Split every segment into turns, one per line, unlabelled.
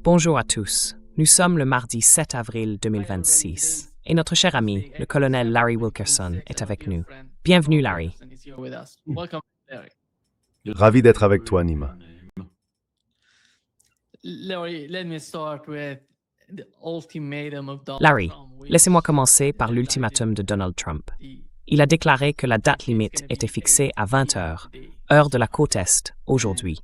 Bonjour à tous. Nous sommes le mardi 7 avril 2026 et notre cher ami, le colonel Larry Wilkerson, est avec nous. Bienvenue, Larry.
Ravi d'être avec toi, Nima.
Larry, laissez-moi commencer par l'ultimatum de Donald Trump. Il a déclaré que la date limite était fixée à 20 heures, heure de la côte Est, aujourd'hui.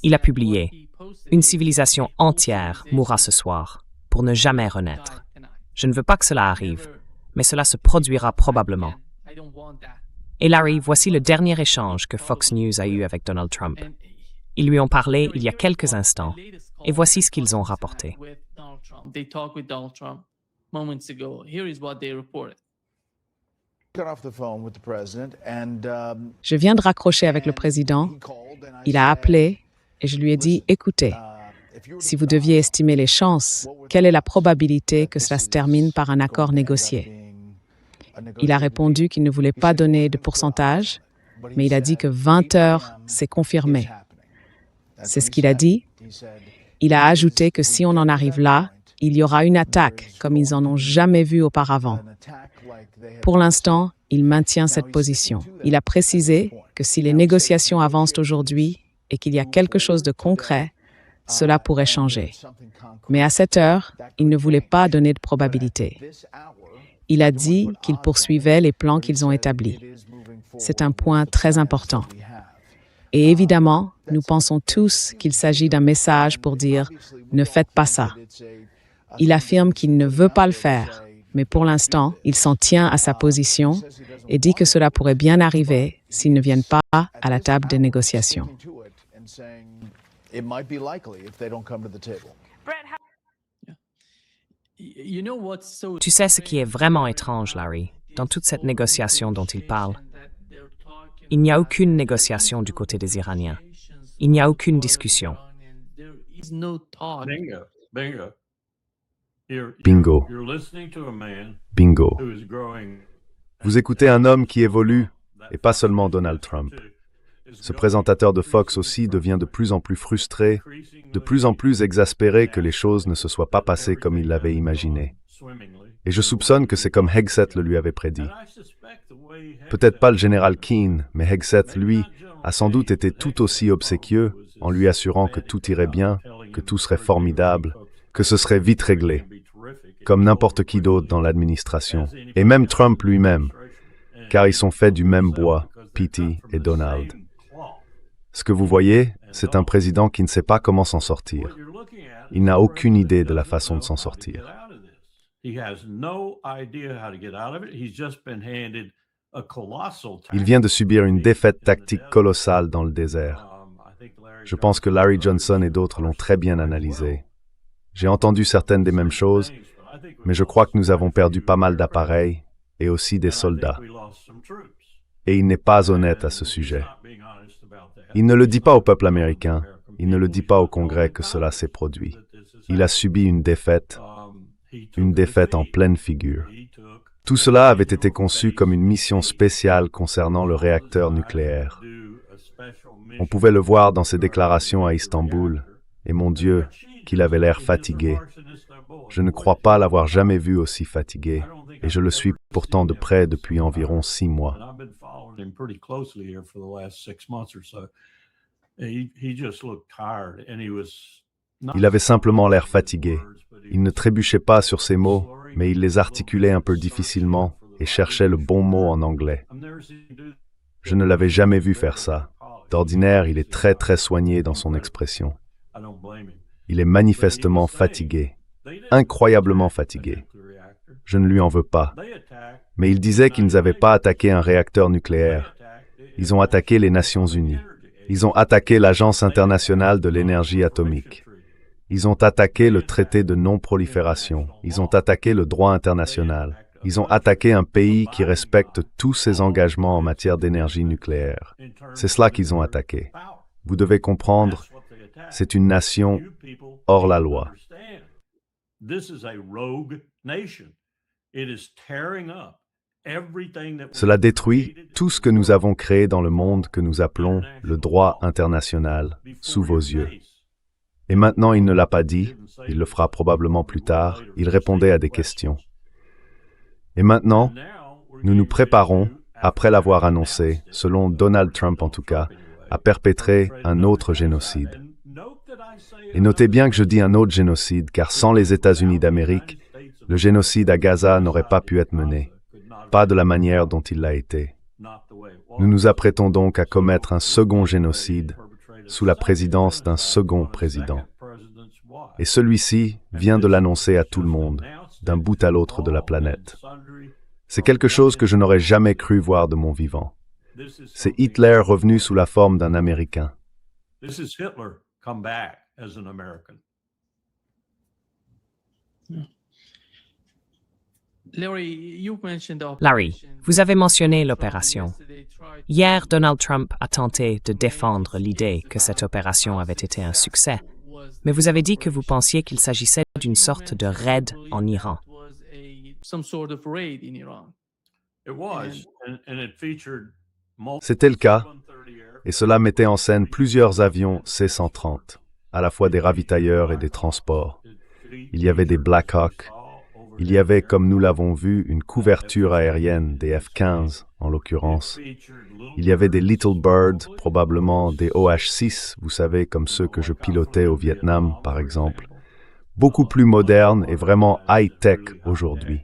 Il a publié « Une civilisation entière mourra ce soir, pour ne jamais renaître. Je ne veux pas que cela arrive, mais cela se produira probablement. » Et Larry, voici le dernier échange que Fox News a eu avec Donald Trump. Ils lui ont parlé il y a quelques instants, et voici ce qu'ils ont rapporté.
Je viens de raccrocher avec le président. Il a appelé et je lui ai dit « Écoutez, si vous deviez estimer les chances, quelle est la probabilité que cela se termine par un accord négocié ?» Il a répondu qu'il ne voulait pas donner de pourcentage, mais il a dit que 20 heures, c'est confirmé. C'est ce qu'il a dit. Il a ajouté que si on en arrive là, il y aura une attaque comme ils n'en ont jamais vu auparavant. Pour l'instant, il maintient cette position. Il a précisé que si les négociations avancent aujourd'hui et qu'il y a quelque chose de concret, cela pourrait changer. Mais à cette heure, il ne voulait pas donner de probabilité. Il a dit qu'il poursuivait les plans qu'ils ont établis. C'est un point très important. Et évidemment, nous pensons tous qu'il s'agit d'un message pour dire « Ne faites pas ça ». Il affirme qu'il ne veut pas le faire, mais pour l'instant, il s'en tient à sa position et dit que cela pourrait bien arriver s'ils ne viennent pas à la table des négociations.
Tu sais ce qui est vraiment étrange, Larry, dans toute cette négociation dont il parle? Il n'y a aucune négociation du côté des Iraniens. Il n'y a aucune discussion.
Bingo. Bingo. Vous écoutez un homme qui évolue, et pas seulement Donald Trump. Ce présentateur de Fox aussi devient de plus en plus frustré, de plus en plus exaspéré que les choses ne se soient pas passées comme il l'avait imaginé. Et je soupçonne que c'est comme Hegseth le lui avait prédit. Peut-être pas le général Keane, mais Hegseth, lui, a sans doute été tout aussi obséquieux en lui assurant que tout irait bien, que tout serait formidable, que ce serait vite réglé, comme n'importe qui d'autre dans l'administration, et même Trump lui-même, car ils sont faits du même bois, P.T. et Donald. Ce que vous voyez, c'est un président qui ne sait pas comment s'en sortir. Il n'a aucune idée de la façon de s'en sortir. Il vient de subir une défaite tactique colossale dans le désert. Je pense que Larry Johnson et d'autres l'ont très bien analysé. J'ai entendu certaines des mêmes choses, mais je crois que nous avons perdu pas mal d'appareils et aussi des soldats. Et il n'est pas honnête à ce sujet. Il ne le dit pas au peuple américain, il ne le dit pas au Congrès que cela s'est produit. Il a subi une défaite en pleine figure. Tout cela avait été conçu comme une mission spéciale concernant le réacteur nucléaire. On pouvait le voir dans ses déclarations à Istanbul, et mon Dieu, qu'il avait l'air fatigué. Je ne crois pas l'avoir jamais vu aussi fatigué, et je le suis pourtant de près depuis environ 6 mois. Il avait simplement l'air fatigué. Il ne trébuchait pas sur ses mots, mais il les articulait un peu difficilement et cherchait le bon mot en anglais. Je ne l'avais jamais vu faire ça. D'ordinaire, il est très très soigné dans son expression. Il est manifestement fatigué, incroyablement fatigué. Je ne lui en veux pas. Mais il disait qu'ils n'avaient pas attaqué un réacteur nucléaire. Ils ont attaqué les Nations Unies. Ils ont attaqué l'Agence internationale de l'énergie atomique. Ils ont attaqué le traité de non-prolifération. Ils ont attaqué le droit international. Ils ont attaqué un pays qui respecte tous ses engagements en matière d'énergie nucléaire. C'est cela qu'ils ont attaqué. Vous devez comprendre, c'est une nation hors la loi. Cela détruit tout ce que nous avons créé dans le monde que nous appelons le droit international, sous vos yeux. Et maintenant, il ne l'a pas dit, il le fera probablement plus tard, il répondait à des questions. Et maintenant, nous nous préparons, après l'avoir annoncé, selon Donald Trump en tout cas, à perpétrer un autre génocide. Et notez bien que je dis un autre génocide, car sans les États-Unis d'Amérique, le génocide à Gaza n'aurait pas pu être mené, pas de la manière dont il l'a été. Nous nous apprêtons donc à commettre un second génocide sous la présidence d'un second président. Et celui-ci vient de l'annoncer à tout le monde, d'un bout à l'autre de la planète. C'est quelque chose que je n'aurais jamais cru voir de mon vivant. C'est Hitler revenu sous la forme d'un Américain.
Larry, vous avez mentionné l'opération. Hier, Donald Trump a tenté de défendre l'idée que cette opération avait été un succès, mais vous avez dit que vous pensiez qu'il s'agissait d'une sorte de raid en Iran.
C'était le cas, et cela mettait en scène plusieurs avions C-130, à la fois des ravitailleurs et des transports. Il y avait des Black Hawk, il y avait, comme nous l'avons vu, une couverture aérienne, des F-15 en l'occurrence. Il y avait des Little Birds, probablement des OH-6, vous savez, comme ceux que je pilotais au Vietnam, par exemple. Beaucoup plus modernes et vraiment high-tech aujourd'hui.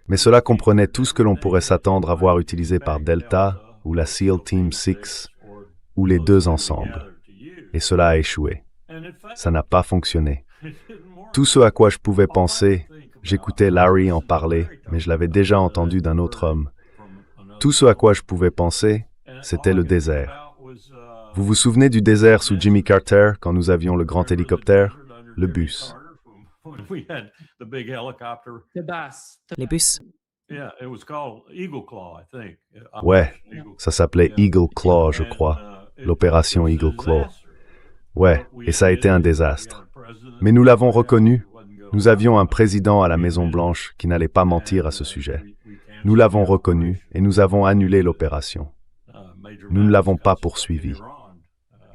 Mais cela comprenait tout ce que l'on pourrait s'attendre à voir utilisé par Delta ou la SEAL Team 6, ou les deux ensemble. Et cela a échoué. Ça n'a pas fonctionné. Tout ce à quoi je pouvais penser, j'écoutais Larry en parler, mais je l'avais déjà entendu d'un autre homme. Tout ce à quoi je pouvais penser, c'était le désert. Vous vous souvenez du désert sous Jimmy Carter, quand nous avions le grand hélicoptère? Le bus.
Les bus?
Ouais, ça s'appelait Eagle Claw, je crois. L'opération Eagle Claw. Ouais, et ça a été un désastre. Mais nous l'avons reconnu. Nous avions un président à la Maison-Blanche qui n'allait pas mentir à ce sujet. Nous l'avons reconnu et nous avons annulé l'opération. Nous ne l'avons pas poursuivi.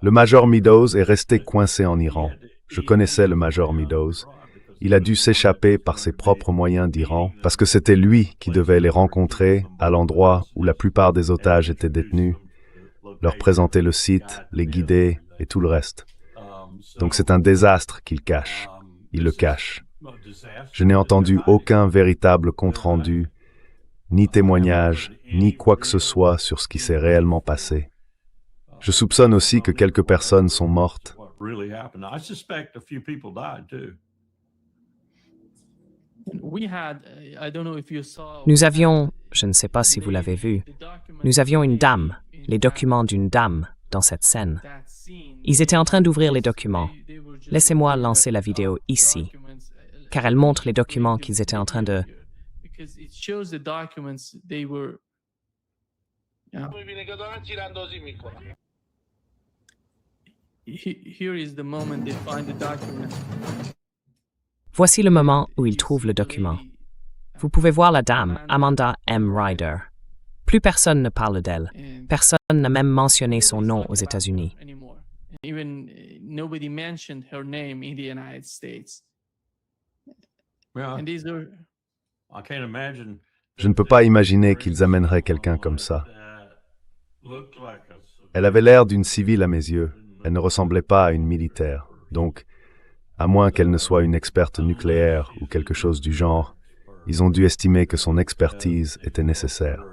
Le Major Meadows est resté coincé en Iran. Je connaissais le Major Meadows. Il a dû s'échapper par ses propres moyens d'Iran parce que c'était lui qui devait les rencontrer à l'endroit où la plupart des otages étaient détenus, leur présenter le site, les guider et tout le reste. Donc c'est un désastre qu'il cache. Il le cache. Je n'ai entendu aucun véritable compte-rendu, ni témoignage, ni quoi que ce soit sur ce qui s'est réellement passé. Je soupçonne aussi que quelques personnes sont mortes.
Nous avions, je ne sais pas si vous l'avez vu, nous avions une dame, les documents d'une dame dans cette scène. Ils étaient en train d'ouvrir les documents. Laissez-moi lancer la vidéo ici, car elle montre les documents qu'ils étaient en train de... Voici le moment où ils trouvent le document. Vous pouvez voir la dame, Amanda M. Ryder. Plus personne ne parle d'elle. Personne n'a même mentionné son nom aux États-Unis.
Je ne peux pas imaginer qu'ils amèneraient quelqu'un comme ça. Elle avait l'air d'une civile à mes yeux. Elle ne ressemblait pas à une militaire. Donc, à moins qu'elle ne soit une experte nucléaire ou quelque chose du genre, ils ont dû estimer que son expertise était nécessaire.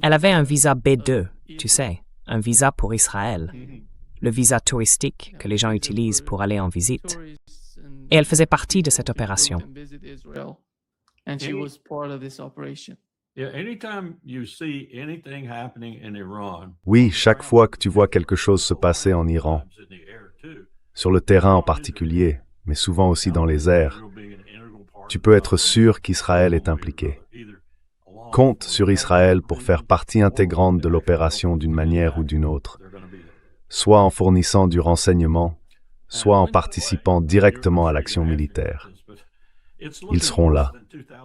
Elle avait un visa B2, tu sais, un visa pour Israël, le visa touristique que les gens utilisent pour aller en visite. Et elle faisait partie de cette opération.
Oui, chaque fois que tu vois quelque chose se passer en Iran, sur le terrain en particulier, mais souvent aussi dans les airs, tu peux être sûr qu'Israël est impliqué. Compte sur Israël pour faire partie intégrante de l'opération d'une manière ou d'une autre, soit en fournissant du renseignement, soit en participant directement à l'action militaire. Ils seront là.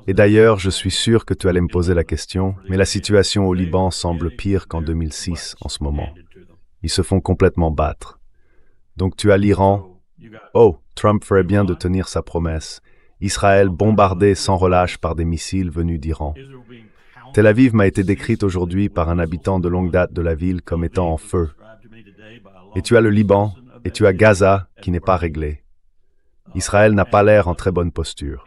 Et d'ailleurs, je suis sûr que tu allais me poser la question, mais la situation au Liban semble pire qu'en 2006 en ce moment. Ils se font complètement battre. Donc tu as l'Iran. Oh, Trump ferait bien de tenir sa promesse. Israël bombardé sans relâche par des missiles venus d'Iran. Tel Aviv m'a été décrite aujourd'hui par un habitant de longue date de la ville comme étant en feu. Et tu as le Liban, et tu as Gaza qui n'est pas réglé. Israël n'a pas l'air en très bonne posture.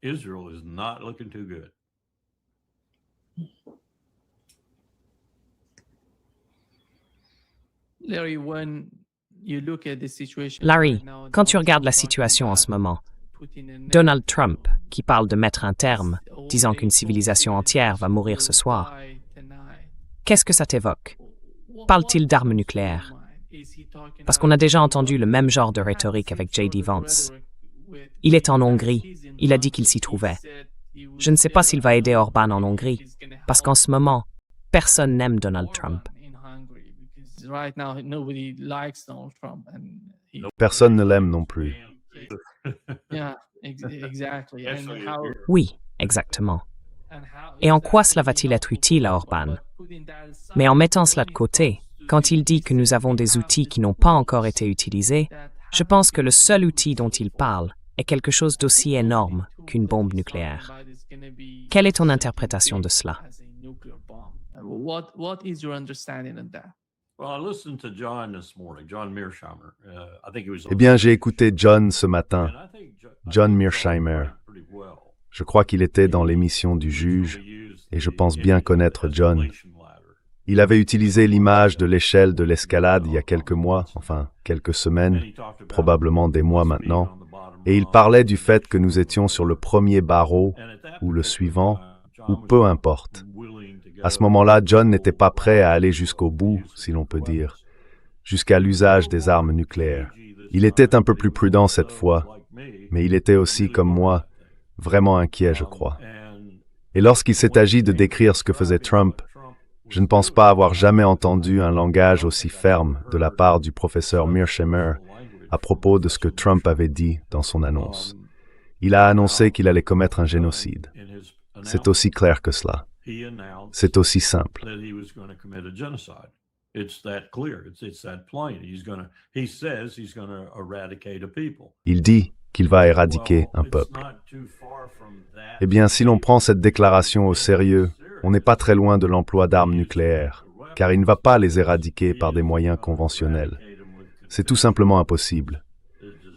Israel is not looking too good.
Larry, quand tu regardes la situation en ce moment, Donald Trump, qui parle de mettre un terme, disant qu'une civilisation entière va mourir ce soir, qu'est-ce que ça t'évoque? Parle-t-il d'armes nucléaires? Parce qu'on a déjà entendu le même genre de rhétorique avec J.D. Vance. Il est en Hongrie, il a dit qu'il s'y trouvait. Je ne sais pas s'il va aider Orban en Hongrie, parce qu'en ce moment, personne n'aime Donald Trump.
Personne ne l'aime non plus.
Oui, exactement. Et en quoi cela va-t-il être utile à Orban? Mais en mettant cela de côté, quand il dit que nous avons des outils qui n'ont pas encore été utilisés, je pense que le seul outil dont il parle est quelque chose d'aussi énorme qu'une bombe nucléaire. Quelle est ton interprétation de cela?
Eh bien, j'ai écouté John ce matin, John Mearsheimer. Je crois qu'il était dans l'émission du juge, et je pense bien connaître John. Il avait utilisé l'image de l'échelle de l'escalade il y a quelques mois, enfin quelques semaines, probablement des mois maintenant, et il parlait du fait que nous étions sur le premier barreau, ou le suivant, ou peu importe. À ce moment-là, John n'était pas prêt à aller jusqu'au bout, si l'on peut dire, jusqu'à l'usage des armes nucléaires. Il était un peu plus prudent cette fois, mais il était aussi, comme moi, vraiment inquiet, je crois. Et lorsqu'il s'est agi de décrire ce que faisait Trump, je ne pense pas avoir jamais entendu un langage aussi ferme de la part du professeur Mearsheimer à propos de ce que Trump avait dit dans son annonce. Il a annoncé qu'il allait commettre un génocide. C'est aussi clair que cela. C'est aussi simple. Il dit qu'il va éradiquer un peuple. Eh bien, si l'on prend cette déclaration au sérieux, on n'est pas très loin de l'emploi d'armes nucléaires, car il ne va pas les éradiquer par des moyens conventionnels. C'est tout simplement impossible.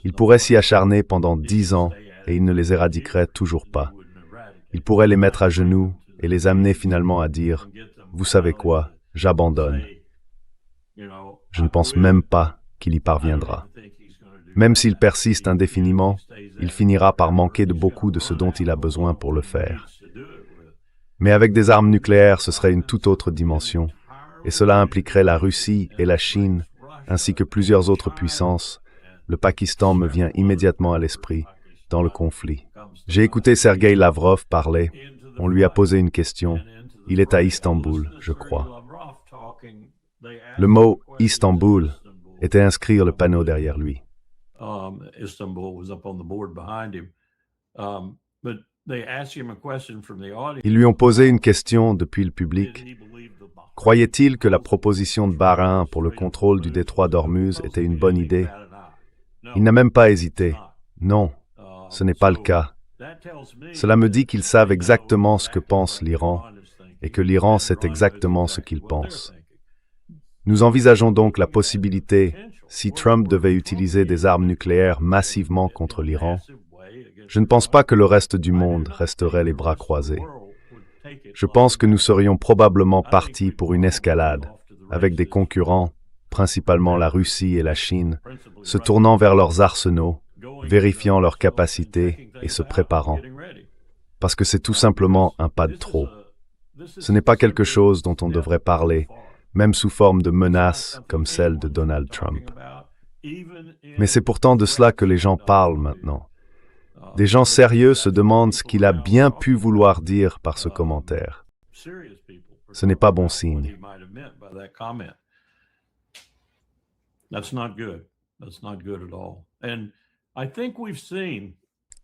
Il pourrait s'y acharner pendant 10 ans et il ne les éradiquerait toujours pas. Il pourrait les mettre à genoux et les amener finalement à dire « Vous savez quoi, j'abandonne ». Je ne pense même pas qu'il y parviendra. Même s'il persiste indéfiniment, il finira par manquer de beaucoup de ce dont il a besoin pour le faire. Mais avec des armes nucléaires, ce serait une toute autre dimension, et cela impliquerait la Russie et la Chine, ainsi que plusieurs autres puissances. Le Pakistan me vient immédiatement à l'esprit dans le conflit. J'ai écouté Sergueï Lavrov parler. On lui a posé une question. Il est à Istanbul, je crois. Le mot « Istanbul » était inscrit sur le panneau derrière lui. Ils lui ont posé une question depuis le public. Croyait-il que la proposition de Bahreïn pour le contrôle du détroit d'Ormuz était une bonne idée? Il n'a même pas hésité. Non, ce n'est pas le cas. Cela me dit qu'ils savent exactement ce que pense l'Iran et que l'Iran sait exactement ce qu'il pense. Nous envisageons donc la possibilité, si Trump devait utiliser des armes nucléaires massivement contre l'Iran, je ne pense pas que le reste du monde resterait les bras croisés. Je pense que nous serions probablement partis pour une escalade, avec des concurrents, principalement la Russie et la Chine, se tournant vers leurs arsenaux, vérifiant leurs capacités et se préparant. Parce que c'est tout simplement un pas de trop. Ce n'est pas quelque chose dont on devrait parler, même sous forme de menaces comme celle de Donald Trump. Mais c'est pourtant de cela que les gens parlent maintenant. Des gens sérieux se demandent ce qu'il a bien pu vouloir dire par ce commentaire. Ce n'est pas bon signe.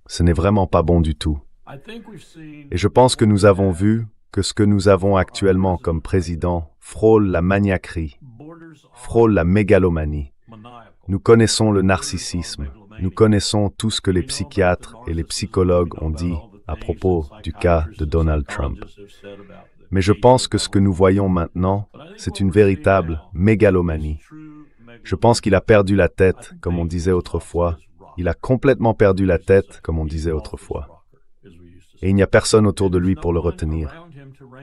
Ce n'est vraiment pas bon du tout. Et je pense que nous avons vu que ce que nous avons actuellement comme président frôle la maniaquerie, frôle la mégalomanie. Nous connaissons le narcissisme, nous connaissons tout ce que les psychiatres et les psychologues ont dit à propos du cas de Donald Trump. Mais je pense que ce que nous voyons maintenant, c'est une véritable mégalomanie. Je pense qu'il a perdu la tête, comme on disait autrefois. Il a complètement perdu la tête, comme on disait autrefois. Et il n'y a personne autour de lui pour le retenir.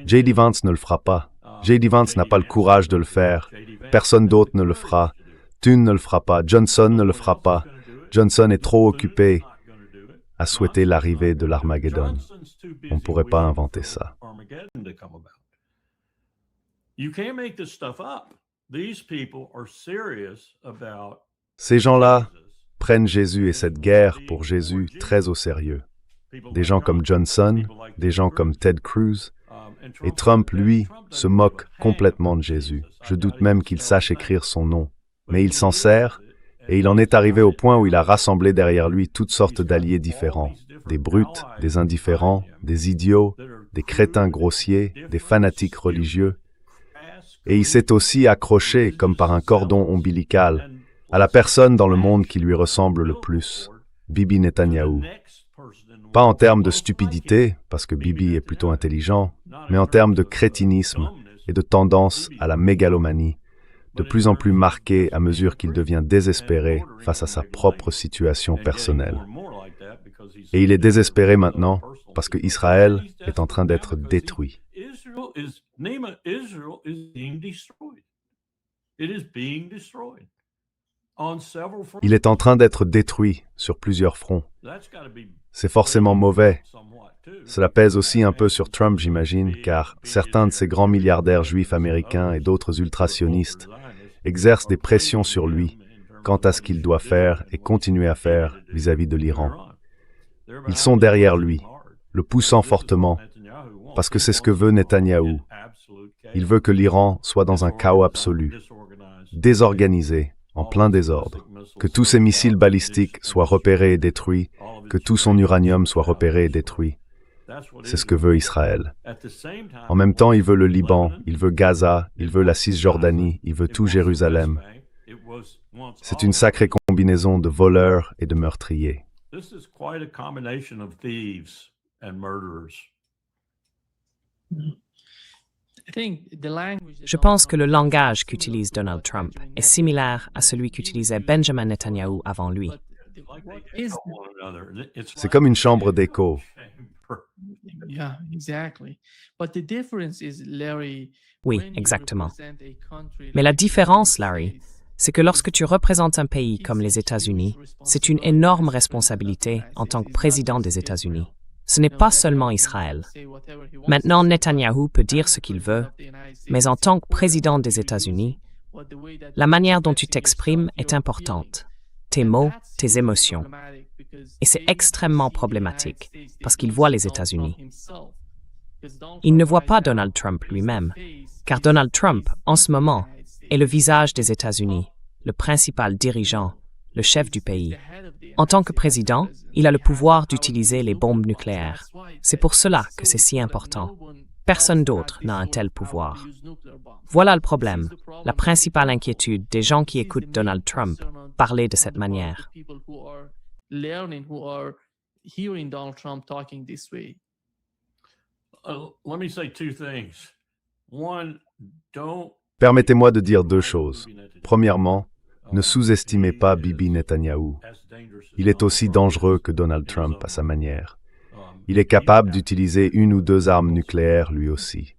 J.D. Vance ne le fera pas. J.D. Vance n'a pas le courage de le faire. Personne d'autre ne le fera. Thune ne le fera pas. Johnson ne le fera pas. Johnson est trop occupé à souhaiter l'arrivée de l'Armageddon. On ne pourrait pas inventer ça. Ces gens-là prennent Jésus et cette guerre pour Jésus très au sérieux. Des gens comme Johnson, des gens comme Ted Cruz, et Trump, lui, se moque complètement de Jésus. Je doute même qu'il sache écrire son nom. Mais il s'en sert, et il en est arrivé au point où il a rassemblé derrière lui toutes sortes d'alliés différents. Des brutes, des indifférents, des idiots, des crétins grossiers, des fanatiques religieux. Et il s'est aussi accroché, comme par un cordon ombilical, à la personne dans le monde qui lui ressemble le plus, Bibi Netanyahou. Pas en termes de stupidité, parce que Bibi est plutôt intelligent, mais en termes de crétinisme et de tendance à la mégalomanie, de plus en plus marquée à mesure qu'il devient désespéré face à sa propre situation personnelle. Et il est désespéré maintenant parce que Israël est en train d'être détruit. Il est en train d'être détruit sur plusieurs fronts. C'est forcément mauvais. Cela pèse aussi un peu sur Trump, j'imagine, car certains de ces grands milliardaires juifs américains et d'autres ultrasionistes exercent des pressions sur lui quant à ce qu'il doit faire et continuer à faire vis-à-vis de l'Iran. Ils sont derrière lui, le poussant fortement, parce que c'est ce que veut Netanyahou. Il veut que l'Iran soit dans un chaos absolu, désorganisé, en plein désordre, que tous ses missiles balistiques soient repérés et détruits, que tout son uranium soit repéré et détruit. C'est ce que veut Israël. En même temps, il veut le Liban, il veut Gaza, il veut la Cisjordanie, il veut tout Jérusalem. C'est une sacrée combinaison de voleurs et de meurtriers.
Je pense que le langage qu'utilise Donald Trump est similaire à celui qu'utilisait Benjamin Netanyahu avant lui.
C'est comme une chambre d'écho.
Oui, exactement. Mais la différence, Larry, c'est que lorsque tu représentes un pays comme les États-Unis, c'est une énorme responsabilité en tant que président des États-Unis. Ce n'est pas seulement Israël. Maintenant, Netanyahou peut dire ce qu'il veut, mais en tant que président des États-Unis, la manière dont tu t'exprimes est importante. Tes mots, tes émotions. Et c'est extrêmement problématique, parce qu'il voit les États-Unis. Il ne voit pas Donald Trump lui-même, car Donald Trump, en ce moment, est le visage des États-Unis, le principal dirigeant, le chef du pays. En tant que président, il a le pouvoir d'utiliser les bombes nucléaires. C'est pour cela que c'est si important. Personne d'autre n'a un tel pouvoir. Voilà le problème, la principale inquiétude des gens qui écoutent Donald Trump parler de cette manière.
Permettez-moi de dire deux choses. Premièrement, ne sous-estimez pas Bibi Netanyahou. Il est aussi dangereux que Donald Trump à sa manière. Il est capable d'utiliser une ou deux armes nucléaires lui aussi.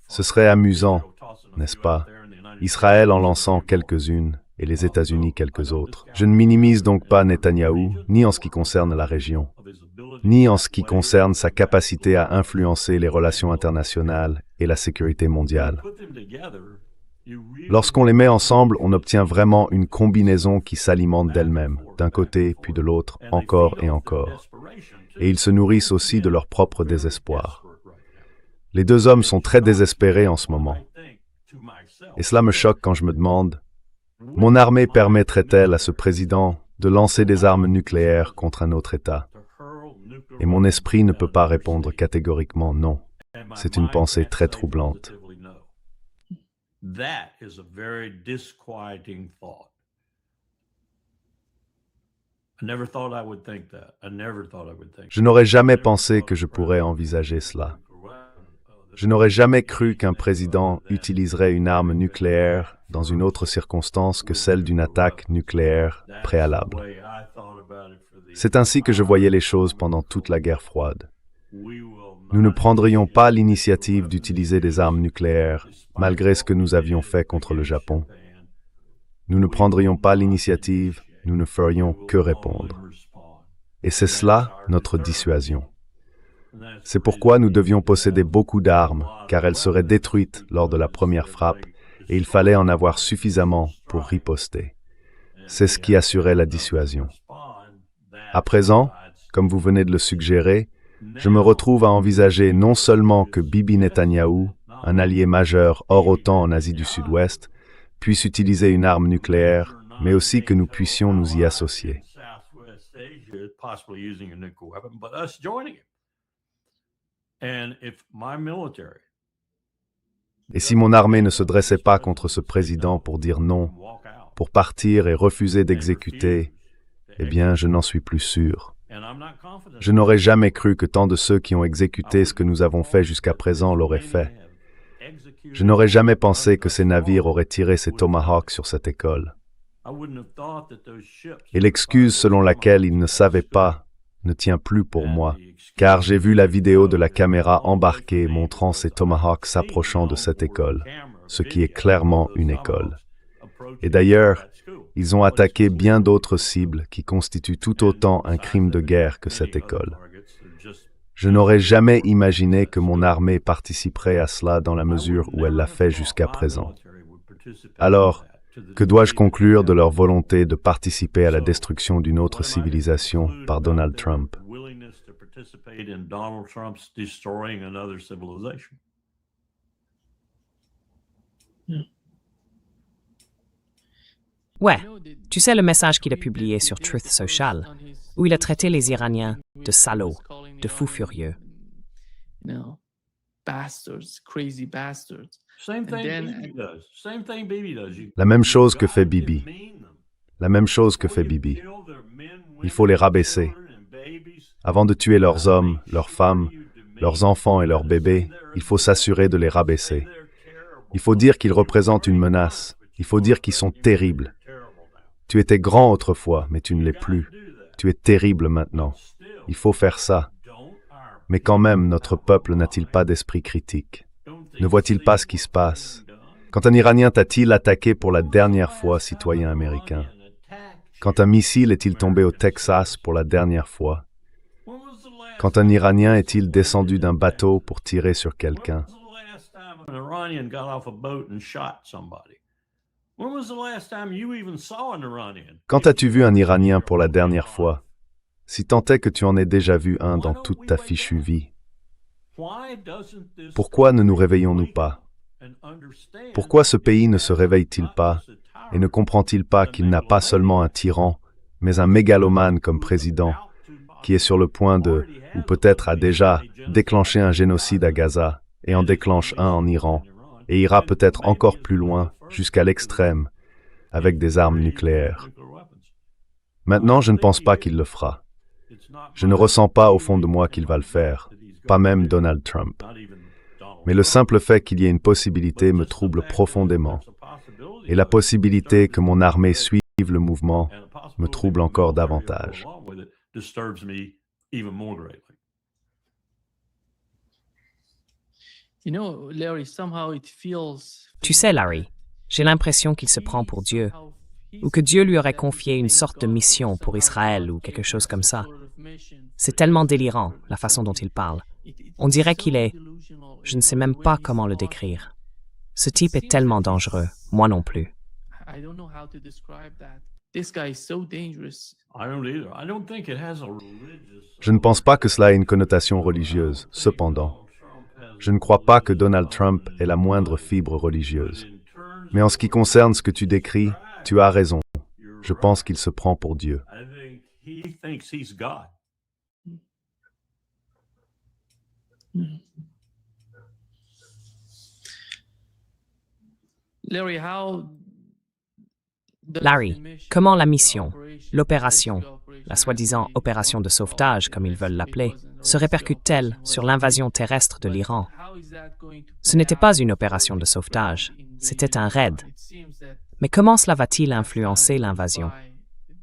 Ce serait amusant, n'est-ce pas? Israël en lançant quelques-unes et les États-Unis quelques autres. Je ne minimise donc pas Netanyahou, ni en ce qui concerne la région, ni en ce qui concerne sa capacité à influencer les relations internationales et la sécurité mondiale. Lorsqu'on les met ensemble, on obtient vraiment une combinaison qui s'alimente d'elle-même, d'un côté puis de l'autre, encore et encore. Et ils se nourrissent aussi de leur propre désespoir. Les deux hommes sont très désespérés en ce moment. Et cela me choque quand je me demande, mon armée permettrait-elle à ce président de lancer des armes nucléaires contre un autre État. Et mon esprit ne peut pas répondre catégoriquement non. C'est une pensée très troublante.
That is a very disquieting thought. I never thought I would think that. I never thought I would think.
Je n'aurais jamais pensé que je pourrais envisager cela. Je n'aurais jamais cru qu'un président utiliserait une arme nucléaire dans une autre circonstance que celle d'une attaque nucléaire préalable. C'est ainsi que je voyais les choses pendant toute la guerre froide. Nous ne prendrions pas l'initiative d'utiliser des armes nucléaires, malgré ce que nous avions fait contre le Japon. Nous ne prendrions pas l'initiative, nous ne ferions que répondre. Et c'est cela, notre dissuasion. C'est pourquoi nous devions posséder beaucoup d'armes, car elles seraient détruites lors de la première frappe, et il fallait en avoir suffisamment pour riposter. C'est ce qui assurait la dissuasion. À présent, comme vous venez de le suggérer, je me retrouve à envisager non seulement que Bibi Netanyahou, un allié majeur hors OTAN en Asie du Sud-Ouest, puisse utiliser une arme nucléaire, mais aussi que nous puissions nous y associer. Et si mon armée ne se dressait pas contre ce président pour dire non, pour partir et refuser d'exécuter, eh bien, je n'en suis plus sûr. Je n'aurais jamais cru que tant de ceux qui ont exécuté ce que nous avons fait jusqu'à présent l'auraient fait. Je n'aurais jamais pensé que ces navires auraient tiré ces tomahawks sur cette école. Et l'excuse selon laquelle ils ne savaient pas ne tient plus pour moi, car j'ai vu la vidéo de la caméra embarquée montrant ces tomahawks s'approchant de cette école, ce qui est clairement une école. Et d'ailleurs, ils ont attaqué bien d'autres cibles qui constituent tout autant un crime de guerre que cette école. Je n'aurais jamais imaginé que mon armée participerait à cela dans la mesure où elle l'a fait jusqu'à présent. Alors, que dois-je conclure de leur volonté de participer à la destruction d'une autre civilisation par Donald Trump?
Ouais, tu sais le message qu'il a publié sur Truth Social, où il a traité les Iraniens de salauds, de fous furieux.
La même chose que fait Bibi. La même chose que fait Bibi. Il faut les rabaisser. Avant de tuer leurs hommes, leurs femmes, leurs enfants et leurs bébés, il faut s'assurer de les rabaisser. Il faut dire qu'ils représentent une menace. Il faut dire qu'ils sont terribles. Tu étais grand autrefois, mais tu ne l'es plus. Tu es terrible maintenant. Il faut faire ça. Mais quand même, notre peuple n'a-t-il pas d'esprit critique? Ne voit-il pas ce qui se passe? Quand un Iranien t'a-t-il attaqué pour la dernière fois, citoyen américain? Quand un missile est-il tombé au Texas pour la dernière fois? Quand un Iranien est-il descendu d'un bateau pour tirer sur quelqu'un? Quand as-tu vu un Iranien pour la dernière fois? Si tant est que tu en aies déjà vu un dans toute ta fichue vie. Pourquoi ne nous réveillons-nous pas? Pourquoi ce pays ne se réveille-t-il pas et ne comprend-il pas qu'il n'a pas seulement un tyran, mais un mégalomane comme président, qui est sur le point de, ou peut-être a déjà, déclenché un génocide à Gaza et en déclenche un en Iran, et ira peut-être encore plus loin, jusqu'à l'extrême, avec des armes nucléaires. Maintenant, je ne pense pas qu'il le fera. Je ne ressens pas au fond de moi qu'il va le faire, pas même Donald Trump. Mais le simple fait qu'il y ait une possibilité me trouble profondément. Et la possibilité que mon armée suive le mouvement me trouble encore davantage.
Tu sais, Larry, j'ai l'impression qu'il se prend pour Dieu, ou que Dieu lui aurait confié une sorte de mission pour Israël ou quelque chose comme ça. C'est tellement délirant, la façon dont il parle. On dirait qu'il est... Je ne sais même pas comment le décrire. Ce type est tellement dangereux, moi non plus.
Je ne pense pas que cela ait une connotation religieuse, cependant. Je ne crois pas que Donald Trump ait la moindre fibre religieuse. Mais en ce qui concerne ce que tu décris, tu as raison. Je pense qu'il se prend pour Dieu.
I think he thinks he's God.
Larry, comment la mission, l'opération, la soi-disant opération de sauvetage, comme ils veulent l'appeler, se répercute-t-elle sur l'invasion terrestre de l'Iran? Ce n'était pas une opération de sauvetage, c'était un raid. Mais comment cela va-t-il influencer l'invasion?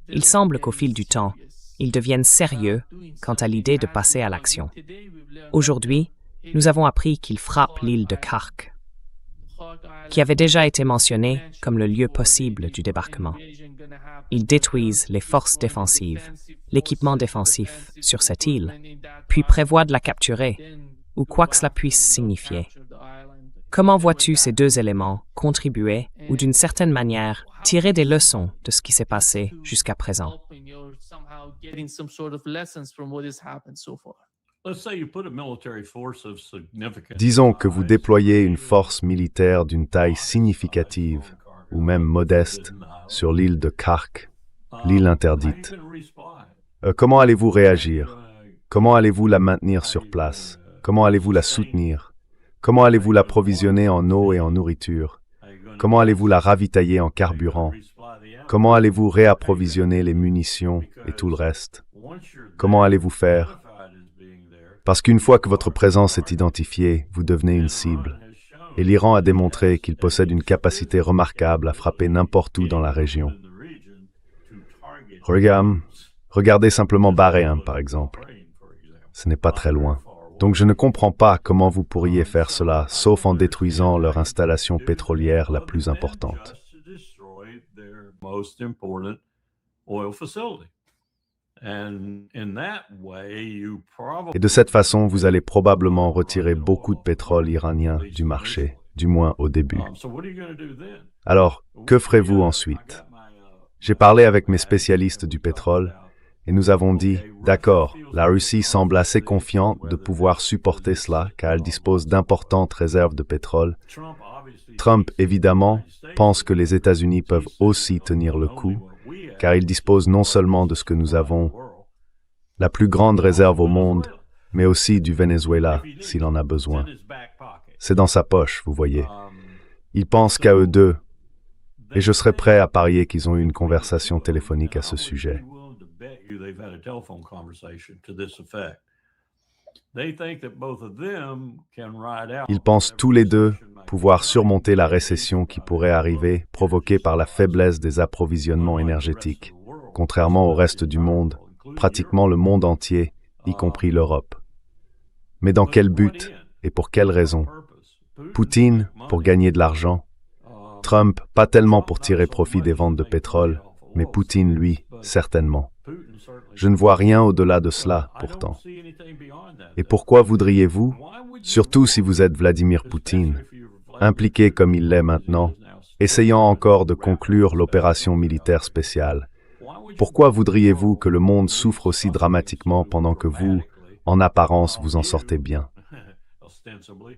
Il semble qu'au fil du temps, ils deviennent sérieux quant à l'idée de passer à l'action. Aujourd'hui, nous avons appris qu'ils frappent l'île de Khark, qui avait déjà été mentionnée comme le lieu possible du débarquement. Ils détruisent les forces défensives, l'équipement défensif sur cette île, puis prévoient de la capturer, ou quoi que cela puisse signifier. Comment vois-tu ces deux éléments contribuer, ou d'une certaine manière, tirer des leçons de ce qui s'est passé jusqu'à présent?
Disons que vous déployez une force militaire d'une taille significative, ou même modeste, sur l'île de Khark, l'île interdite. Comment allez-vous réagir? Comment allez-vous la maintenir sur place? Comment allez-vous la soutenir? Comment allez-vous l'approvisionner en eau et en nourriture? Comment allez-vous la ravitailler en carburant? Comment allez-vous réapprovisionner les munitions et tout le reste? Comment allez-vous faire? Parce qu'une fois que votre présence est identifiée, vous devenez une cible. Et l'Iran a démontré qu'il possède une capacité remarquable à frapper n'importe où dans la région. Regardez simplement Bahreïn, par exemple. Ce n'est pas très loin. Donc je ne comprends pas comment vous pourriez faire cela, sauf en détruisant leur installation pétrolière la plus importante. Et de cette façon, vous allez probablement retirer beaucoup de pétrole iranien du marché, du moins au début. Alors, que ferez-vous ensuite? J'ai parlé avec mes spécialistes du pétrole et nous avons dit, d'accord, la Russie semble assez confiante de pouvoir supporter cela car elle dispose d'importantes réserves de pétrole. Trump, évidemment, pense que les États-Unis peuvent aussi tenir le coup, car il dispose non seulement de ce que nous avons, la plus grande réserve au monde, mais aussi du Venezuela, s'il en a besoin. C'est dans sa poche, vous voyez. Il pense qu'à eux deux, et je serais prêt à parier qu'ils ont eu une conversation téléphonique à ce sujet. Ils pensent tous les deux pouvoir surmonter la récession qui pourrait arriver, provoquée par la faiblesse des approvisionnements énergétiques, contrairement au reste du monde, pratiquement le monde entier, y compris l'Europe. Mais dans quel but et pour quelle raison? Poutine, pour gagner de l'argent. Trump, pas tellement pour tirer profit des ventes de pétrole, mais Poutine, lui, certainement. Je ne vois rien au-delà de cela, pourtant. Et pourquoi voudriez-vous, surtout si vous êtes Vladimir Poutine, impliqué comme il l'est maintenant, essayant encore de conclure l'opération militaire spéciale, pourquoi voudriez-vous que le monde souffre aussi dramatiquement pendant que vous, en apparence, vous en sortez bien?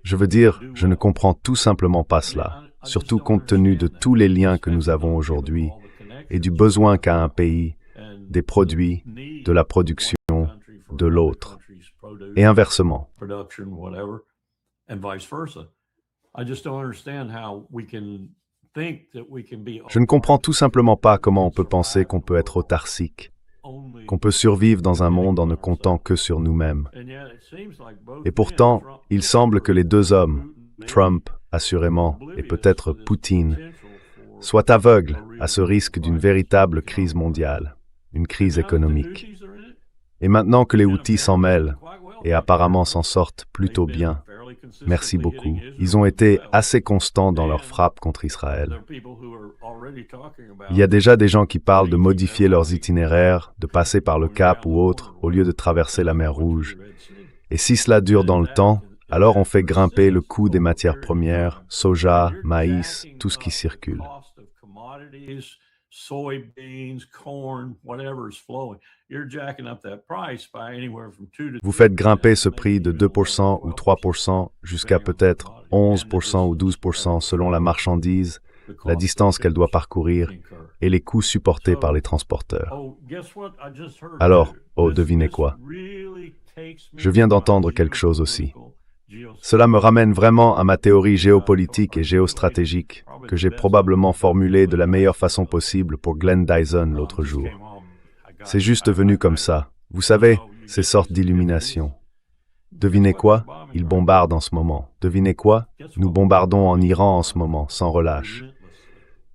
Je veux dire, je ne comprends tout simplement pas cela, surtout compte tenu de tous les liens que nous avons aujourd'hui et du besoin qu'a un pays des produits, de la production, de l'autre, et inversement. Je ne comprends tout simplement pas comment on peut penser qu'on peut être autarcique, qu'on peut survivre dans un monde en ne comptant que sur nous-mêmes. Et pourtant, il semble que les deux hommes, Trump, assurément, et peut-être Poutine, soient aveugles à ce risque d'une véritable crise mondiale, une crise économique. Et maintenant que les Houthis s'en mêlent, et apparemment s'en sortent plutôt bien, merci beaucoup, ils ont été assez constants dans leur frappe contre Israël. Il y a déjà des gens qui parlent de modifier leurs itinéraires, de passer par le Cap ou autre, au lieu de traverser la mer Rouge. Et si cela dure dans le temps, alors on fait grimper le coût des matières premières, soja, maïs, tout ce qui circule. Vous faites grimper ce prix de 2% ou 3% jusqu'à peut-être 11% ou 12% selon la marchandise, la distance qu'elle doit parcourir et les coûts supportés par les transporteurs. Alors, devinez quoi? Je viens d'entendre quelque chose aussi. Cela me ramène vraiment à ma théorie géopolitique et géostratégique que j'ai probablement formulée de la meilleure façon possible pour Glenn Dyson l'autre jour. C'est juste venu comme ça. Vous savez, ces sortes d'illuminations. Devinez quoi? Ils bombardent en ce moment. Devinez quoi? Nous bombardons en Iran en ce moment, sans relâche.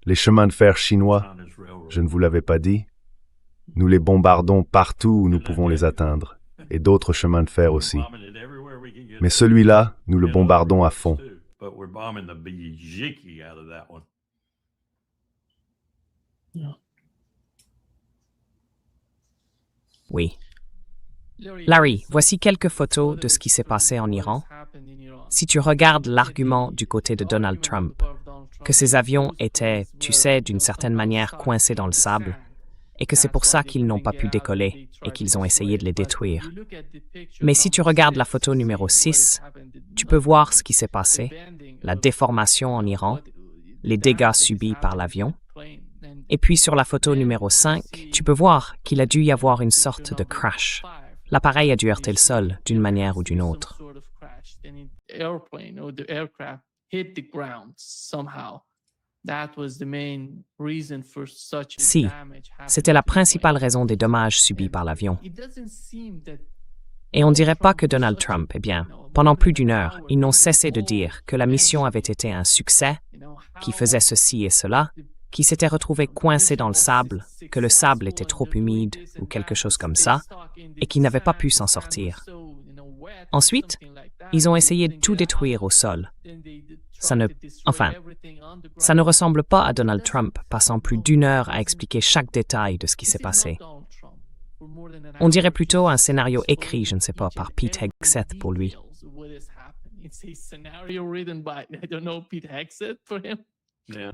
Les chemins de fer chinois, je ne vous l'avais pas dit? Nous les bombardons partout où nous pouvons les atteindre, et d'autres chemins de fer aussi. Mais celui-là, nous le bombardons à fond.
Oui. Larry, voici quelques photos de ce qui s'est passé en Iran. Si tu regardes l'argument du côté de Donald Trump, que ces avions étaient, tu sais, d'une certaine manière coincés dans le sable, et que c'est pour ça qu'ils n'ont pas pu décoller et qu'ils ont essayé de les détruire. Mais si tu regardes la photo numéro 6, tu peux voir ce qui s'est passé, la déformation en Iran, les dégâts subis par l'avion. Et puis sur la photo numéro 5, tu peux voir qu'il a dû y avoir une sorte de crash. L'appareil a dû heurter le sol d'une manière ou d'une autre. Si, c'était la principale raison des dommages subis par l'avion. Et on ne dirait pas que Donald Trump, eh bien, pendant plus d'une heure, ils n'ont cessé de dire que la mission avait été un succès, qu'il faisait ceci et cela, qu'il s'était retrouvé coincé dans le sable, que le sable était trop humide ou quelque chose comme ça, et qu'il n'avait pas pu s'en sortir. Ensuite, ils ont essayé de tout détruire au sol. Ça ne ressemble pas à Donald Trump passant plus d'une heure à expliquer chaque détail de ce qui s'est passé. On dirait plutôt un scénario écrit, je ne sais pas, par Pete Hegseth pour lui.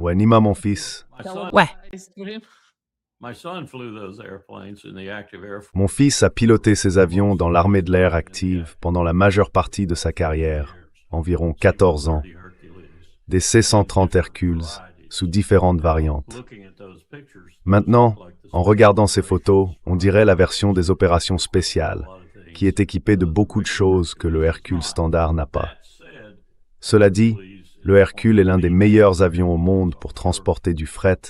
Ouais, Nima, mon fils.
Ouais,
Mon fils a piloté ces avions dans l'armée de l'air active pendant la majeure partie de sa carrière, environ 14 ans. Des C-130 Hercules, sous différentes variantes. Maintenant, en regardant ces photos, on dirait la version des opérations spéciales, qui est équipée de beaucoup de choses que le Hercule standard n'a pas. Cela dit, le Hercule est l'un des meilleurs avions au monde pour transporter du fret,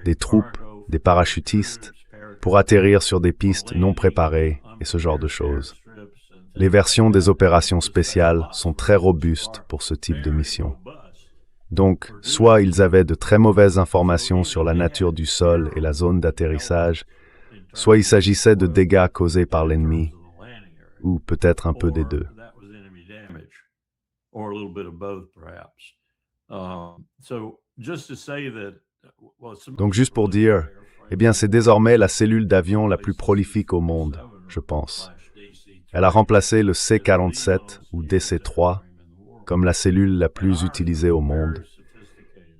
des troupes, des parachutistes, pour atterrir sur des pistes non préparées et ce genre de choses. Les versions des opérations spéciales sont très robustes pour ce type de mission. Donc, soit ils avaient de très mauvaises informations sur la nature du sol et la zone d'atterrissage, soit il s'agissait de dégâts causés par l'ennemi, ou peut-être un peu des deux. Donc juste pour dire, eh bien c'est désormais la cellule d'avion la plus prolifique au monde, je pense. Elle a remplacé le C-47 ou DC-3 comme la cellule la plus utilisée au monde.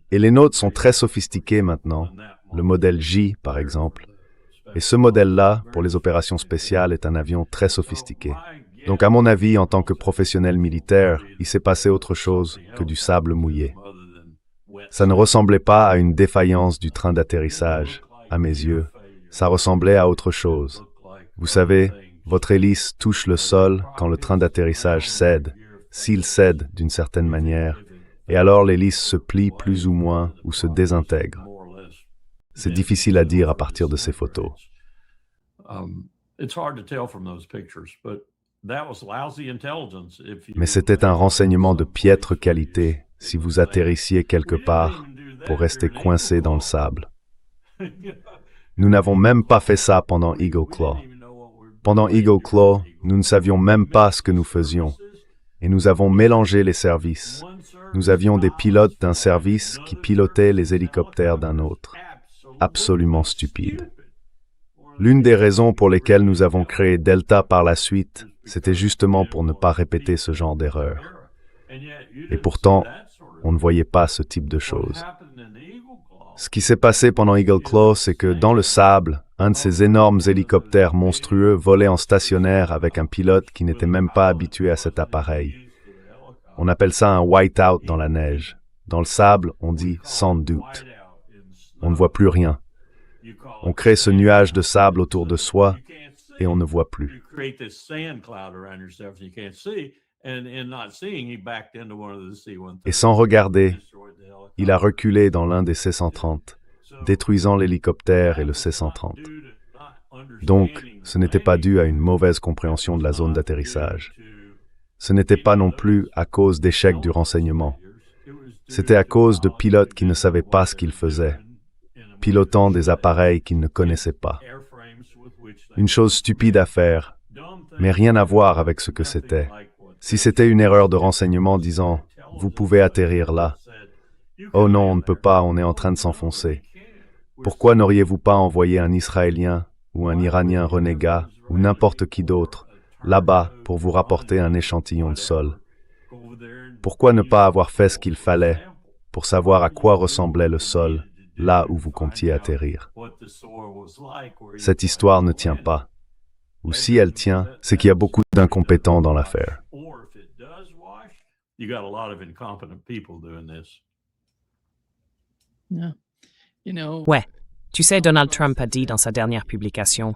Et les nôtres sont très sophistiqués maintenant, le modèle J par exemple. Et ce modèle-là, pour les opérations spéciales, est un avion très sophistiqué. Donc à mon avis, en tant que professionnel militaire, il s'est passé autre chose que du sable mouillé. Ça ne ressemblait pas à une défaillance du train d'atterrissage, à mes yeux. Ça ressemblait à autre chose. Vous savez, votre hélice touche le sol quand le train d'atterrissage cède, s'il cède d'une certaine manière, et alors l'hélice se plie plus ou moins ou se désintègre. C'est difficile à dire à partir de ces photos. Mais c'était un renseignement de piètre qualité si vous atterrissiez quelque part pour rester coincé dans le sable. Nous n'avons même pas fait ça pendant Eagle Claw. Pendant Eagle Claw, nous ne savions même pas ce que nous faisions. Et nous avons mélangé les services. Nous avions des pilotes d'un service qui pilotaient les hélicoptères d'un autre. Absolument stupide. L'une des raisons pour lesquelles nous avons créé Delta par la suite, c'était justement pour ne pas répéter ce genre d'erreur. Et pourtant, on ne voyait pas ce type de choses. Ce qui s'est passé pendant Eagle Claw, c'est que dans le sable, un de ces énormes hélicoptères monstrueux volait en stationnaire avec un pilote qui n'était même pas habitué à cet appareil. On appelle ça un white-out dans la neige. Dans le sable, on dit « sans doute ». On ne voit plus rien. On crée ce nuage de sable autour de soi et on ne voit plus. Et sans regarder, il a reculé dans l'un des C-130, détruisant l'hélicoptère et le C-130. Donc, ce n'était pas dû à une mauvaise compréhension de la zone d'atterrissage. Ce n'était pas non plus à cause d'échecs du renseignement. C'était à cause de pilotes qui ne savaient pas ce qu'ils faisaient, pilotant des appareils qu'ils ne connaissaient pas. Une chose stupide à faire, mais rien à voir avec ce que c'était. Si c'était une erreur de renseignement disant « Vous pouvez atterrir là », « Oh non, on ne peut pas, on est en train de s'enfoncer », pourquoi n'auriez-vous pas envoyé un Israélien ou un Iranien renégat ou n'importe qui d'autre là-bas pour vous rapporter un échantillon de sol? Pourquoi ne pas avoir fait ce qu'il fallait pour savoir à quoi ressemblait le sol là où vous comptiez atterrir? Cette histoire ne tient pas. Ou si elle tient, c'est qu'il y a beaucoup d'incompétents dans l'affaire.
Ouais, tu sais, Donald Trump a dit dans sa dernière publication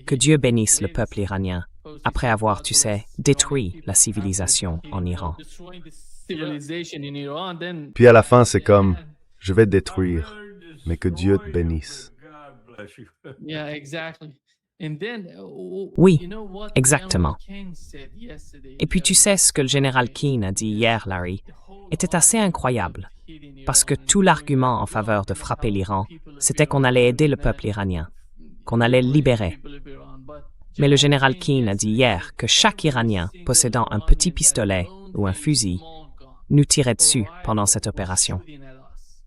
que Dieu bénisse le peuple iranien après avoir, tu sais, détruit la civilisation en Iran.
Puis à la fin, c'est comme « Je vais détruire, mais que Dieu te bénisse. »
Oui, exactement. Et puis tu sais, ce que le général Keane a dit hier, Larry, était assez incroyable, parce que tout l'argument en faveur de frapper l'Iran, c'était qu'on allait aider le peuple iranien, qu'on allait le libérer. Mais le général Keane a dit hier que chaque Iranien possédant un petit pistolet ou un fusil nous tirait dessus pendant cette opération.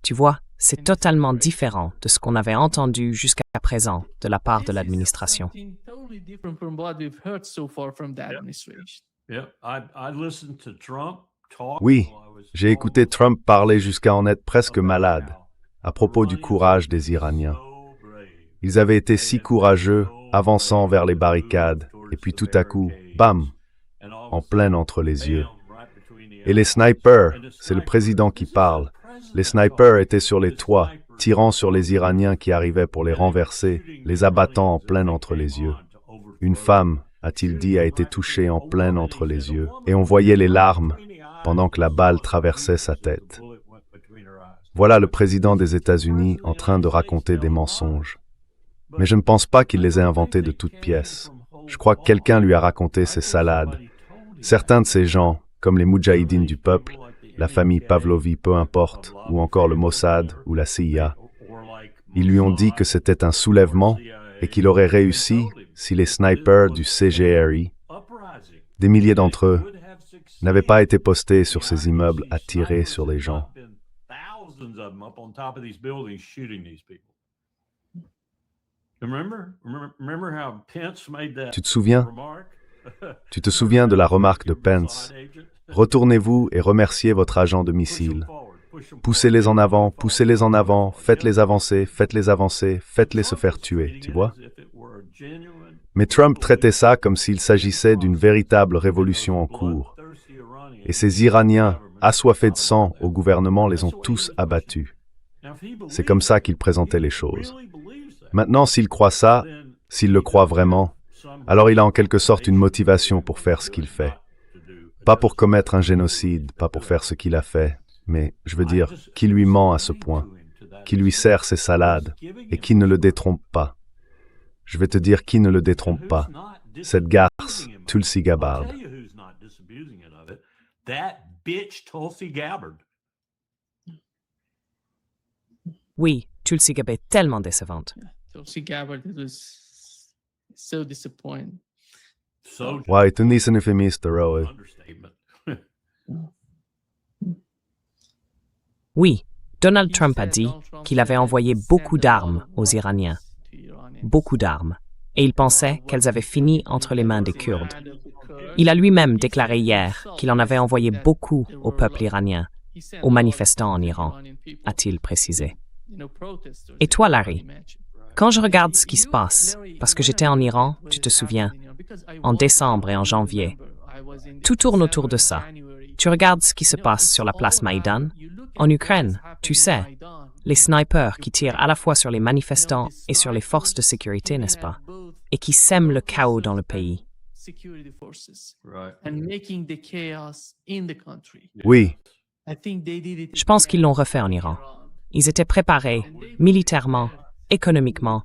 Tu vois, c'est totalement différent de ce qu'on avait entendu jusqu'à présent de la part de l'administration.
Oui, j'ai écouté Trump parler jusqu'à en être presque malade à propos du courage des Iraniens. Ils avaient été si courageux, avançant vers les barricades, et puis tout à coup, bam, en plein entre les yeux. Et les snipers, c'est le président qui parle. Les snipers étaient sur les toits, tirant sur les Iraniens qui arrivaient pour les renverser, les abattant en plein entre les yeux. Une femme, a-t-il dit, a été touchée en plein entre les yeux, et on voyait les larmes pendant que la balle traversait sa tête. Voilà le président des États-Unis en train de raconter des mensonges. Mais je ne pense pas qu'il les ait inventés de toutes pièces. Je crois que quelqu'un lui a raconté ces salades. Certains de ces gens, comme les Moudjahidines du peuple, la famille Pavlovi, peu importe, ou encore le Mossad ou la CIA, ils lui ont dit que c'était un soulèvement et qu'il aurait réussi si les snipers du CGRI, des milliers d'entre eux, n'avaient pas été postés sur ces immeubles à tirer sur les gens. Tu te souviens? Tu te souviens de la remarque de Pence? Retournez-vous et remerciez votre agent de missile. Poussez-les en avant, faites-les avancer, faites-les se faire tuer, tu vois? Mais Trump traitait ça comme s'il s'agissait d'une véritable révolution en cours. Et ces Iraniens, assoiffés de sang au gouvernement, les ont tous abattus. C'est comme ça qu'il présentait les choses. Maintenant, s'il croit ça, s'il le croit vraiment, alors il a en quelque sorte une motivation pour faire ce qu'il fait. Pas pour commettre un génocide, pas pour faire ce qu'il a fait, mais, je veux dire, qui lui ment à ce point, qui lui sert ses salades, et qui ne le détrompe pas. Je vais te dire qui ne le détrompe pas. Cette garce, Tulsi Gabbard.
Oui, Tulsi Gabbard est tellement décevante.
Ouais, tu n'es un euphémiste, Roe.
Oui, Donald Trump a dit qu'il avait envoyé beaucoup d'armes aux Iraniens. Beaucoup d'armes. Et il pensait qu'elles avaient fini entre les mains des Kurdes. Il a lui-même déclaré hier qu'il en avait envoyé beaucoup au peuple iranien, aux manifestants en Iran, a-t-il précisé. Et toi, Larry, quand je regarde ce qui se passe, parce que j'étais en Iran, tu te souviens, en décembre et en janvier, tout tourne autour de ça. Tu regardes ce qui se passe sur la place Maïdan, en Ukraine, tu sais, les snipers qui tirent à la fois sur les manifestants et sur les forces de sécurité, n'est-ce pas, et qui sèment le chaos dans le pays.
Oui,
Je pense qu'ils l'ont refait en Iran. Ils étaient préparés, militairement, économiquement.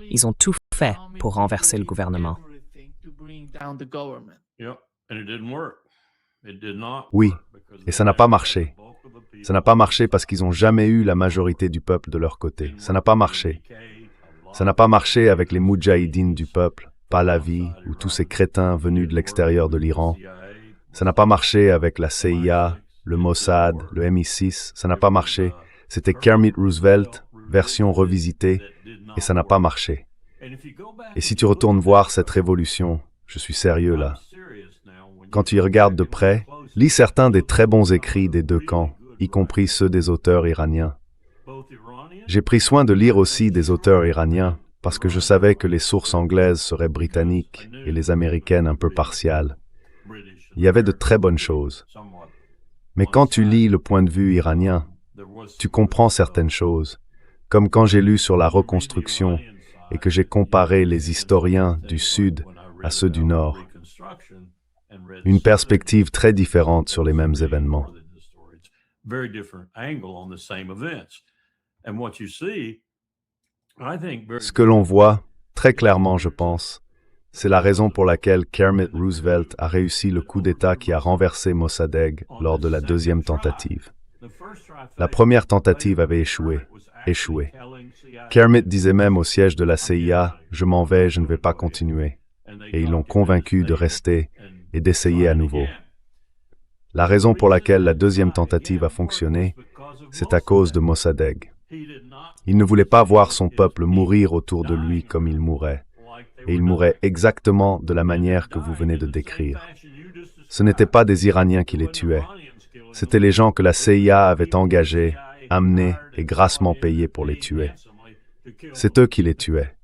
Ils ont tout fait pour renverser le gouvernement.
oui, et ça n'a pas marché. Ça n'a pas marché parce qu'ils n'ont jamais eu la majorité du peuple de leur côté. Ça n'a pas marché. Ça n'a pas marché avec les moudjahidines du peuple, Pahlavi ou tous ces crétins venus de l'extérieur de l'Iran. Ça n'a pas marché avec la CIA, le Mossad, le MI6. Ça n'a pas marché. C'était Kermit Roosevelt, version revisitée, et ça n'a pas marché. Et si tu retournes voir cette révolution, je suis sérieux là. Quand tu y regardes de près, lis certains des très bons écrits des deux camps, y compris ceux des auteurs iraniens. J'ai pris soin de lire aussi des auteurs iraniens, parce que je savais que les sources anglaises seraient britanniques et les américaines un peu partiales. Il y avait de très bonnes choses. Mais quand tu lis le point de vue iranien, tu comprends certaines choses, comme quand j'ai lu sur la reconstruction et que j'ai comparé les historiens du Sud à ceux du Nord. Une perspective très différente sur les mêmes événements. Ce que l'on voit, très clairement je pense, c'est la raison pour laquelle Kermit Roosevelt a réussi le coup d'État qui a renversé Mossadegh lors de la deuxième tentative. La première tentative avait échoué. Kermit disait même au siège de la CIA « Je m'en vais, je ne vais pas continuer ». Et ils l'ont convaincu de rester et d'essayer à nouveau. La raison pour laquelle la deuxième tentative a fonctionné, c'est à cause de Mossadegh. Il ne voulait pas voir son peuple mourir autour de lui comme il mourait. Et il mourait exactement de la manière que vous venez de décrire. Ce n'étaient pas des Iraniens qui les tuaient. C'étaient les gens que la CIA avait engagés, amenés et grassement payés pour les tuer. C'est eux qui les tuaient.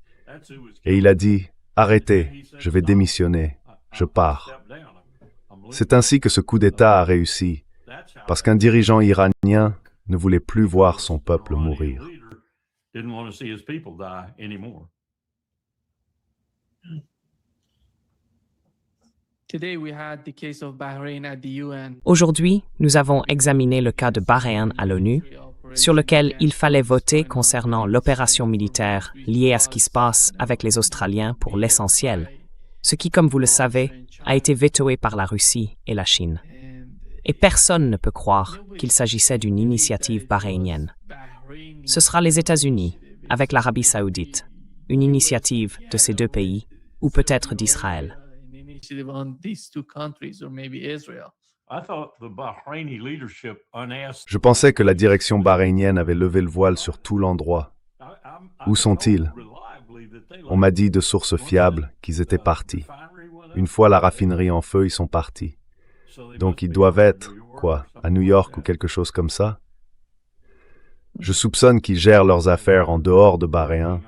Et il a dit « Arrêtez, je vais démissionner, je pars ». C'est ainsi que ce coup d'État a réussi, parce qu'un dirigeant iranien ne voulait plus voir son peuple mourir.
Aujourd'hui, nous avons examiné le cas de Bahreïn à l'ONU, sur lequel il fallait voter concernant l'opération militaire liée à ce qui se passe avec les Australiens pour l'essentiel, ce qui, comme vous le savez, a été vetoé par la Russie et la Chine. Et personne ne peut croire qu'il s'agissait d'une initiative bahreïnienne. Ce sera les États-Unis, avec l'Arabie saoudite, une initiative de ces deux pays, ou peut-être d'Israël.
Je pensais que la direction bahreïnienne avait levé le voile sur tout l'endroit. Où sont-ils? On m'a dit de sources fiables qu'ils étaient partis. Une fois la raffinerie en feu, ils sont partis. Donc ils doivent être, à New York ou quelque chose comme ça? Je soupçonne qu'ils gèrent leurs affaires en dehors de Bahreïn,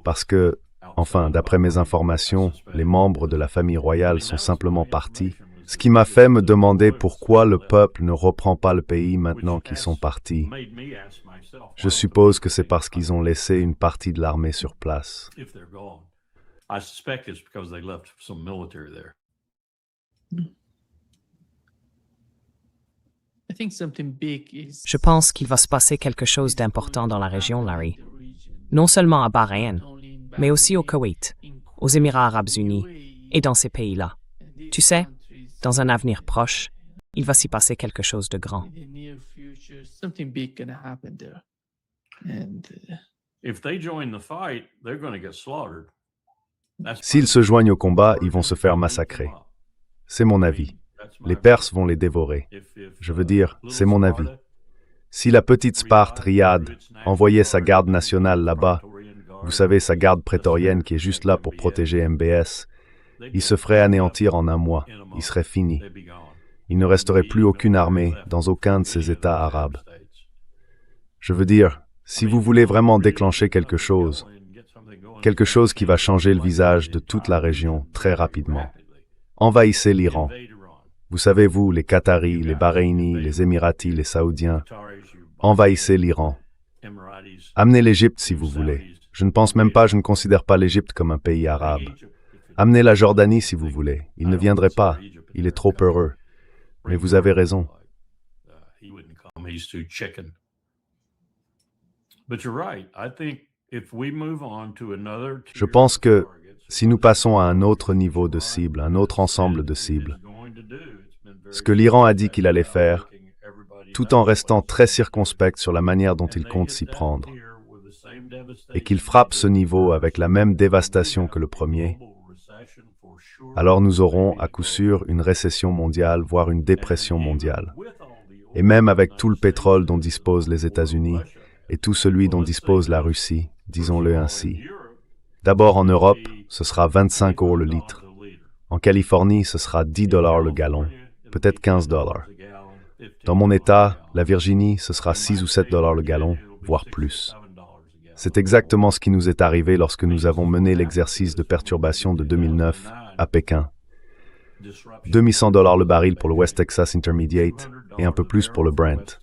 parce que, enfin, d'après mes informations, les membres de la famille royale sont simplement partis, ce qui m'a fait me demander pourquoi le peuple ne reprend pas le pays maintenant qu'ils sont partis. Je suppose que c'est parce qu'ils ont laissé une partie de l'armée sur place.
Je pense qu'il va se passer quelque chose d'important dans la région, Larry. Non seulement à Bahreïn, mais aussi au Koweït, aux Émirats arabes unis et dans ces pays-là. Tu sais, dans un avenir proche, il va s'y passer quelque chose de grand.
S'ils se joignent au combat, ils vont se faire massacrer. C'est mon avis. Les Perses vont les dévorer. Je veux dire, c'est mon avis. Si la petite Sparte, Riyad, envoyait sa garde nationale là-bas, vous savez, sa garde prétorienne qui est juste là pour protéger MBS, il se ferait anéantir en un mois. Il serait fini. Il ne resterait plus aucune armée dans aucun de ces États arabes. Je veux dire, si vous voulez vraiment déclencher quelque chose qui va changer le visage de toute la région très rapidement, envahissez l'Iran. Vous savez, vous, les Qataris, les Bahreïnis, les Émiratis, les Saoudiens, envahissez l'Iran. Amenez l'Égypte si vous voulez. Je ne considère pas l'Égypte comme un pays arabe. Amenez la Jordanie si vous voulez. Il ne viendrait pas. Il est trop heureux. Mais vous avez raison. Je pense que si nous passons à un autre niveau de cible, un autre ensemble de cibles, ce que l'Iran a dit qu'il allait faire, tout en restant très circonspect sur la manière dont il compte s'y prendre, et qu'il frappe ce niveau avec la même dévastation que le premier, alors nous aurons à coup sûr une récession mondiale, voire une dépression mondiale. Et même avec tout le pétrole dont disposent les États-Unis et tout celui dont dispose la Russie, disons-le ainsi. D'abord en Europe, ce sera 25 € le litre. En Californie, ce sera 10 $ le gallon, peut-être 15 $. Dans mon État, la Virginie, ce sera 6 ou 7 $ le gallon, voire plus. C'est exactement ce qui nous est arrivé lorsque nous avons mené l'exercice de perturbation de 2009 à Pékin. 2100 $ le baril pour le West Texas Intermediate et un peu plus pour le Brent.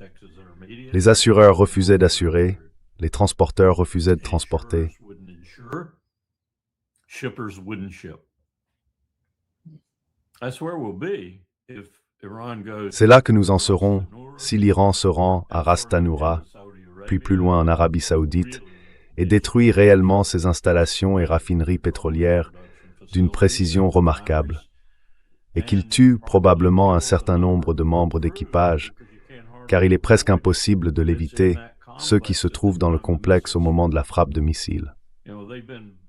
Les assureurs refusaient d'assurer, les transporteurs refusaient de transporter. C'est là que nous en serons si l'Iran se rend à Ras Tanura, puis plus loin en Arabie Saoudite, et détruit réellement ses installations et raffineries pétrolières d'une précision remarquable, et qu'il tue probablement un certain nombre de membres d'équipage, car il est presque impossible de l'éviter, ceux qui se trouvent dans le complexe au moment de la frappe de missiles.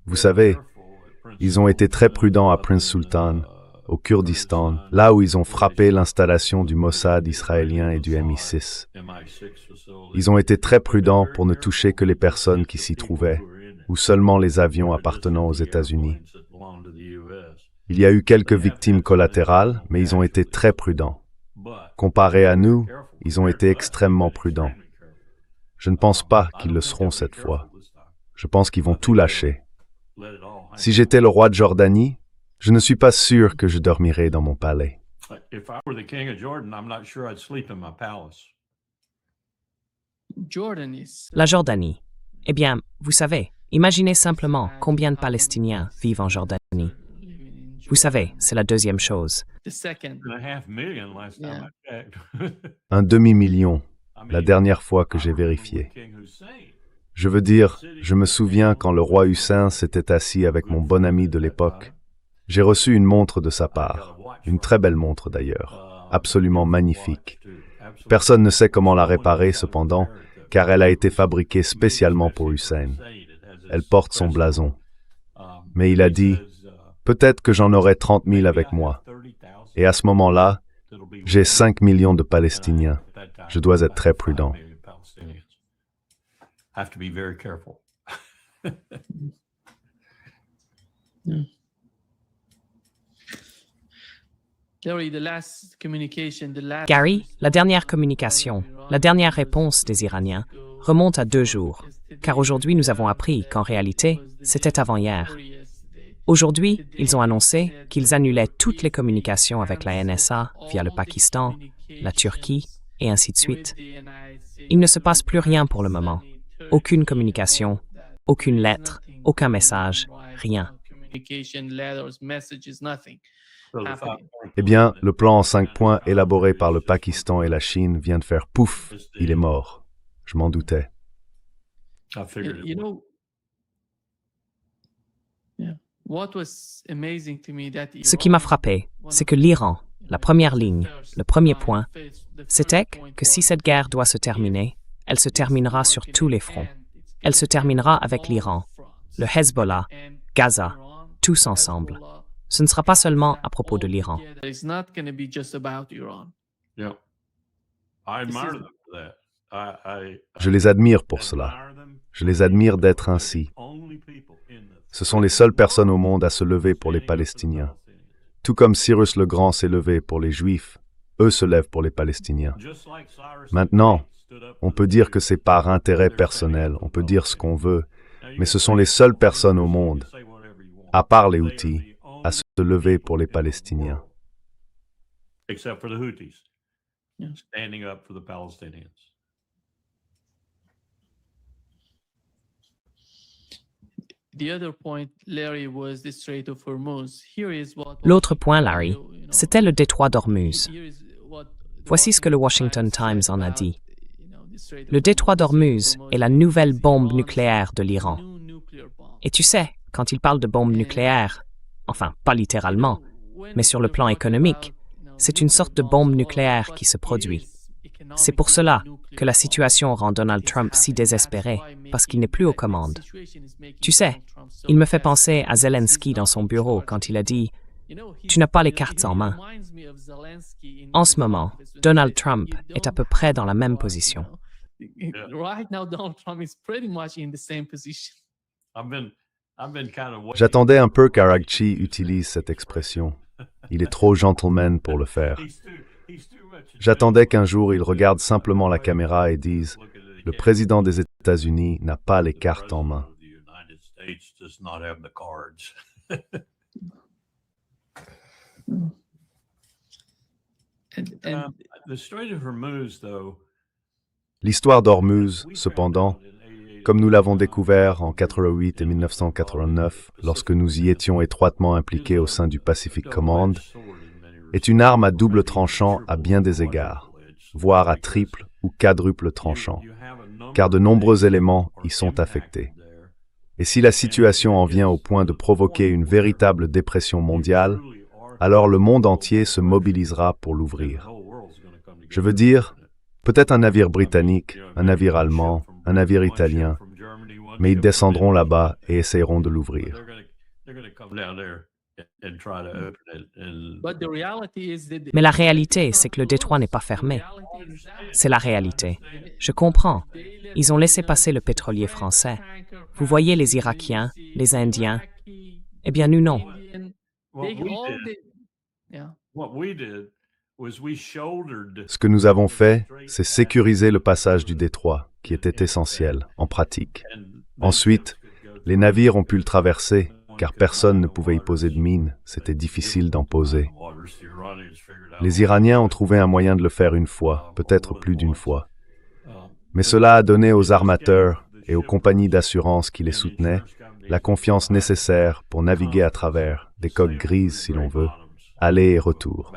Vous savez, ils ont été très prudents à Prince Sultan, au Kurdistan, là où ils ont frappé l'installation du Mossad israélien et du MI6. Ils ont été très prudents pour ne toucher que les personnes qui s'y trouvaient, ou seulement les avions appartenant aux États-Unis. Il y a eu quelques victimes collatérales, mais ils ont été très prudents. Comparé à nous, ils ont été extrêmement prudents. Je ne pense pas qu'ils le seront cette fois. Je pense qu'ils vont tout lâcher. Si j'étais le roi de Jordanie, je ne suis pas sûr que je dormirais dans mon palais.
La Jordanie. Eh bien, vous savez, imaginez simplement combien de Palestiniens vivent en Jordanie. Vous savez, c'est la deuxième chose.
1 demi-million, la dernière fois que j'ai vérifié. Je veux dire, je me souviens quand le roi Hussein s'était assis avec mon bon ami de l'époque. J'ai reçu une montre de sa part, une très belle montre d'ailleurs, absolument magnifique. Personne ne sait comment la réparer cependant, car elle a été fabriquée spécialement pour Hussein. Elle porte son blason. Mais il a dit, peut-être que j'en aurai 30 000 avec moi. Et à ce moment-là, j'ai 5 millions de Palestiniens. Je dois être très prudent.
Gary, la dernière communication, la dernière réponse des Iraniens remonte à 2 jours, car aujourd'hui nous avons appris qu'en réalité, c'était avant-hier. Aujourd'hui, ils ont annoncé qu'ils annulaient toutes les communications avec la NSA via le Pakistan, la Turquie, et ainsi de suite. Il ne se passe plus rien pour le moment. Aucune communication, aucune lettre, aucun message, rien.
Eh bien, le plan en 5 points élaboré par le Pakistan et la Chine vient de faire pouf, il est mort. Je m'en doutais.
Ce qui m'a frappé, c'est que l'Iran, la première ligne, le premier point, c'était que si cette guerre doit se terminer, elle se terminera sur tous les fronts. Elle se terminera avec l'Iran, le Hezbollah, Gaza, tous ensemble. Ce ne sera pas seulement à propos de l'Iran.
Je les admire pour cela. Je les admire d'être ainsi. Ce sont les seules personnes au monde à se lever pour les Palestiniens. Tout comme Cyrus le Grand s'est levé pour les Juifs, eux se lèvent pour les Palestiniens. Maintenant, on peut dire que c'est par intérêt personnel, on peut dire ce qu'on veut, mais ce sont les seules personnes au monde, à part les Houthis, à se lever pour les Palestiniens.
except for the Houthis,
Yeah.
standing up for the Palestinians.
The other point, Larry, was the Strait of Hormuz. Here is what
L'autre point, Larry, c'était le détroit d'Ormuz. Voici ce que le Washington Times en a dit. Le détroit d'Ormuz est la nouvelle bombe nucléaire de l'Iran. Et tu sais, quand il parle de bombe nucléaire, enfin, pas littéralement, mais sur le plan économique, c'est une sorte de bombe nucléaire qui se produit. C'est pour cela que la situation rend Donald Trump si désespéré, parce qu'il n'est plus aux commandes. Tu sais, il me fait penser à Zelensky dans son bureau quand il a dit « Tu n'as pas les cartes en main ». En ce moment, Donald Trump est à peu près dans la même position.
Right now, Donald Trump is pretty much in the same position.
I've been kind of waiting.
J'attendais un peu qu'Aragchi utilise cette expression. Il est trop gentleman pour le faire.
He's too much.
J'attendais qu'un jour il regarde simplement la caméra et dise « Le président des États-Unis n'a pas les cartes en main ».
The United States does not have the cards.
And
The Strait of Hormuz, though.
L'histoire d'Ormuz, cependant, comme nous l'avons découvert en 88 et 1989, lorsque nous y étions étroitement impliqués au sein du Pacific Command, est une arme à double tranchant à bien des égards, voire à triple ou quadruple tranchant, car de nombreux éléments y sont affectés. Et si la situation en vient au point de provoquer une véritable dépression mondiale, alors le monde entier se mobilisera pour l'ouvrir. Je veux dire, peut-être un navire britannique, un navire allemand, un navire italien, mais ils descendront là-bas et essayeront de l'ouvrir.
but the reality is that
Mais la réalité, c'est que le détroit n'est pas fermé. C'est la réalité. Je comprends. Ils ont laissé passer le pétrolier français. Vous voyez les Irakiens, les Indiens. Eh bien, nous non.
Ce que nous avons fait, c'est sécuriser le passage du détroit, qui était essentiel, en pratique. Ensuite, les navires ont pu le traverser, car personne ne pouvait y poser de mines, c'était difficile d'en poser. Les Iraniens ont trouvé un moyen de le faire une fois, peut-être plus d'une fois. Mais cela a donné aux armateurs et aux compagnies d'assurance qui les soutenaient la confiance nécessaire pour naviguer à travers, des coques grises si l'on veut, aller et retour.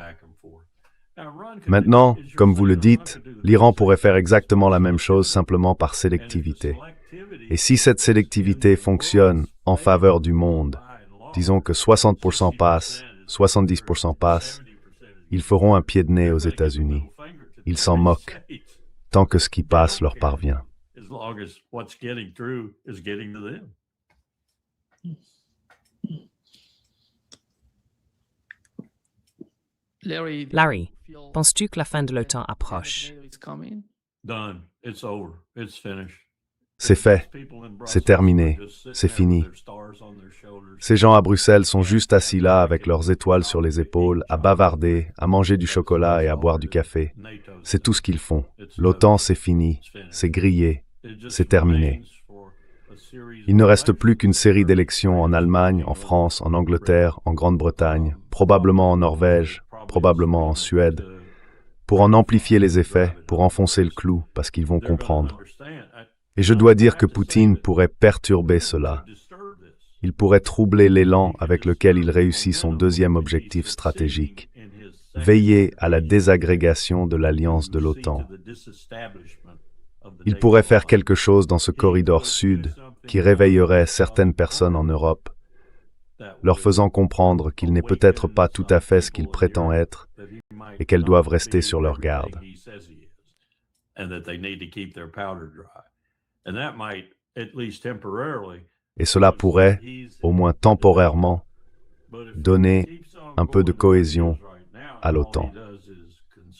Maintenant, comme vous le dites, l'Iran pourrait faire exactement la même chose simplement par sélectivité. Et si cette sélectivité fonctionne en faveur du monde, disons que 60% passent, 70% passent, ils feront un pied de nez aux États-Unis. Ils s'en moquent, tant que ce qui passe leur parvient.
Larry, penses-tu que la fin de l'OTAN approche?
Done. It's over. It's finished.
C'est fait, c'est terminé, c'est fini. Ces gens à Bruxelles sont juste assis là avec leurs étoiles sur les épaules, à bavarder, à manger du chocolat et à boire du café. C'est tout ce qu'ils font. L'OTAN, c'est fini, c'est grillé, c'est terminé. Il ne reste plus qu'une série d'élections en Allemagne, en France, en Angleterre, en Grande-Bretagne, probablement en Norvège, probablement en Suède, pour en amplifier les effets, pour enfoncer le clou, parce qu'ils vont comprendre. Et je dois dire que Poutine pourrait perturber cela. Il pourrait troubler l'élan avec lequel il réussit son deuxième objectif stratégique, veiller à la désagrégation de l'alliance de l'OTAN. Il pourrait faire quelque chose dans ce corridor sud qui réveillerait certaines personnes en Europe, leur faisant comprendre qu'il n'est peut-être pas tout à fait ce qu'il prétend être et qu'elles doivent rester sur leur garde. Et cela pourrait, au moins temporairement, donner un peu de cohésion à l'OTAN.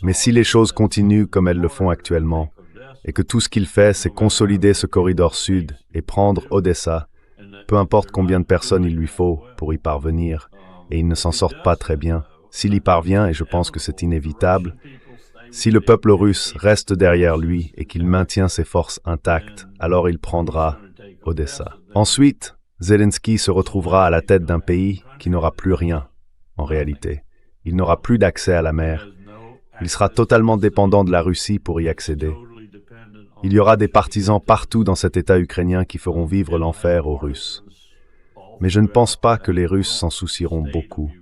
Mais si les choses continuent comme elles le font actuellement, et que tout ce qu'il fait, c'est consolider ce corridor sud et prendre Odessa, peu importe combien de personnes il lui faut pour y parvenir, et il ne s'en sort pas très bien, s'il y parvient, et je pense que c'est inévitable, si le peuple russe reste derrière lui et qu'il maintient ses forces intactes, alors il prendra Odessa. Ensuite, Zelensky se retrouvera à la tête d'un pays qui n'aura plus rien, en réalité. Il n'aura plus d'accès à la mer, Il sera totalement dépendant de la Russie pour y accéder. Il y aura des partisans partout dans cet État ukrainien qui feront vivre l'enfer aux Russes. Mais je ne pense pas que les Russes s'en soucieront beaucoup.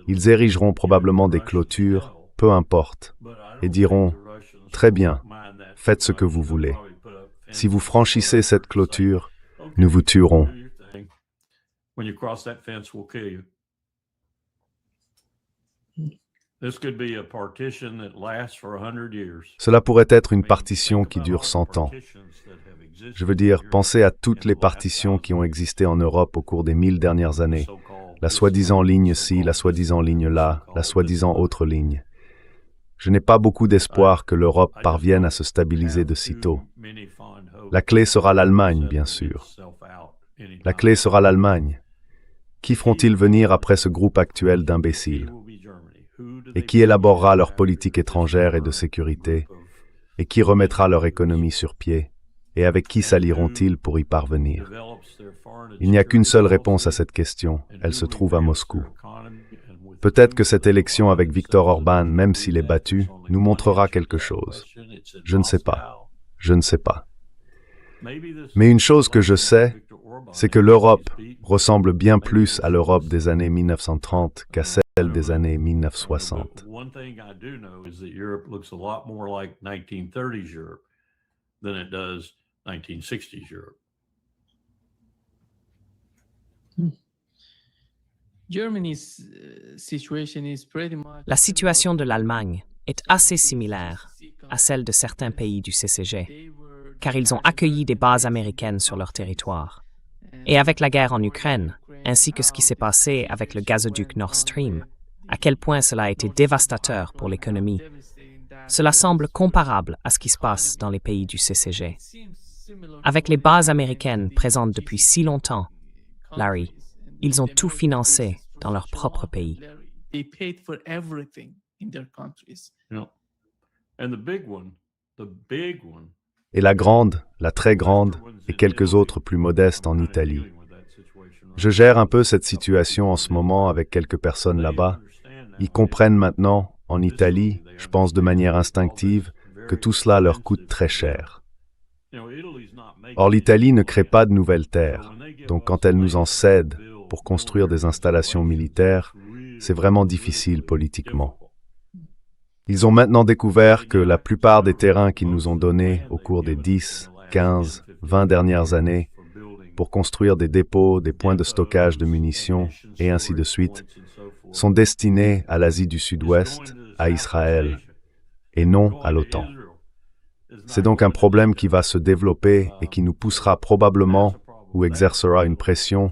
Ils érigeront probablement des clôtures, peu importe, et diront « Très bien, faites ce que vous voulez. Si vous franchissez cette clôture, nous vous tuerons. » Cela pourrait être une partition qui dure 100 ans. Je veux dire, pensez à toutes les partitions qui ont existé en Europe au cours des 1000 dernières années. La soi-disant ligne ci, la soi-disant ligne là, la soi-disant autre ligne. Je n'ai pas beaucoup d'espoir que l'Europe parvienne à se stabiliser de sitôt. La clé sera l'Allemagne, bien sûr. La clé sera l'Allemagne. Qui feront-ils venir après ce groupe actuel d'imbéciles? Et qui élaborera leur politique étrangère et de sécurité? Et qui remettra leur économie sur pied? Et avec qui s'allieront-ils pour y parvenir? Il n'y a qu'une seule réponse à cette question, elle se trouve à Moscou. Peut-être que cette élection avec Viktor Orban, même s'il est battu, nous montrera quelque chose. Je ne sais pas. Je ne sais pas. Mais une chose que je sais, c'est que l'Europe ressemble bien plus à l'Europe des années 1930 qu'à celle des années 1960.
La situation de l'Allemagne est assez similaire à celle de certains pays du CCG, car ils ont accueilli des bases américaines sur leur territoire. Et avec la guerre en Ukraine, ainsi que ce qui s'est passé avec le gazoduc Nord Stream, à quel point cela a été dévastateur pour l'économie, cela semble comparable à ce qui se passe dans les pays du CCG. Avec les bases américaines présentes depuis si longtemps, Larry, ils ont tout financé dans leur propre pays.
Et la grande, la très grande, et quelques autres plus modestes en Italie. Je gère un peu cette situation en ce moment avec quelques personnes là-bas. Ils comprennent maintenant, en Italie, je pense de manière instinctive, que tout cela leur coûte très cher. Or, l'Italie ne crée pas de nouvelles terres, donc quand elle nous en cède pour construire des installations militaires, c'est vraiment difficile politiquement. Ils ont maintenant découvert que la plupart des terrains qu'ils nous ont donnés au cours des 10, 15, 20 dernières années pour construire des dépôts, des points de stockage de munitions et ainsi de suite, sont destinés à l'Asie du Sud-Ouest, à Israël, et non à l'OTAN. C'est donc un problème qui va se développer et qui nous poussera probablement ou exercera une pression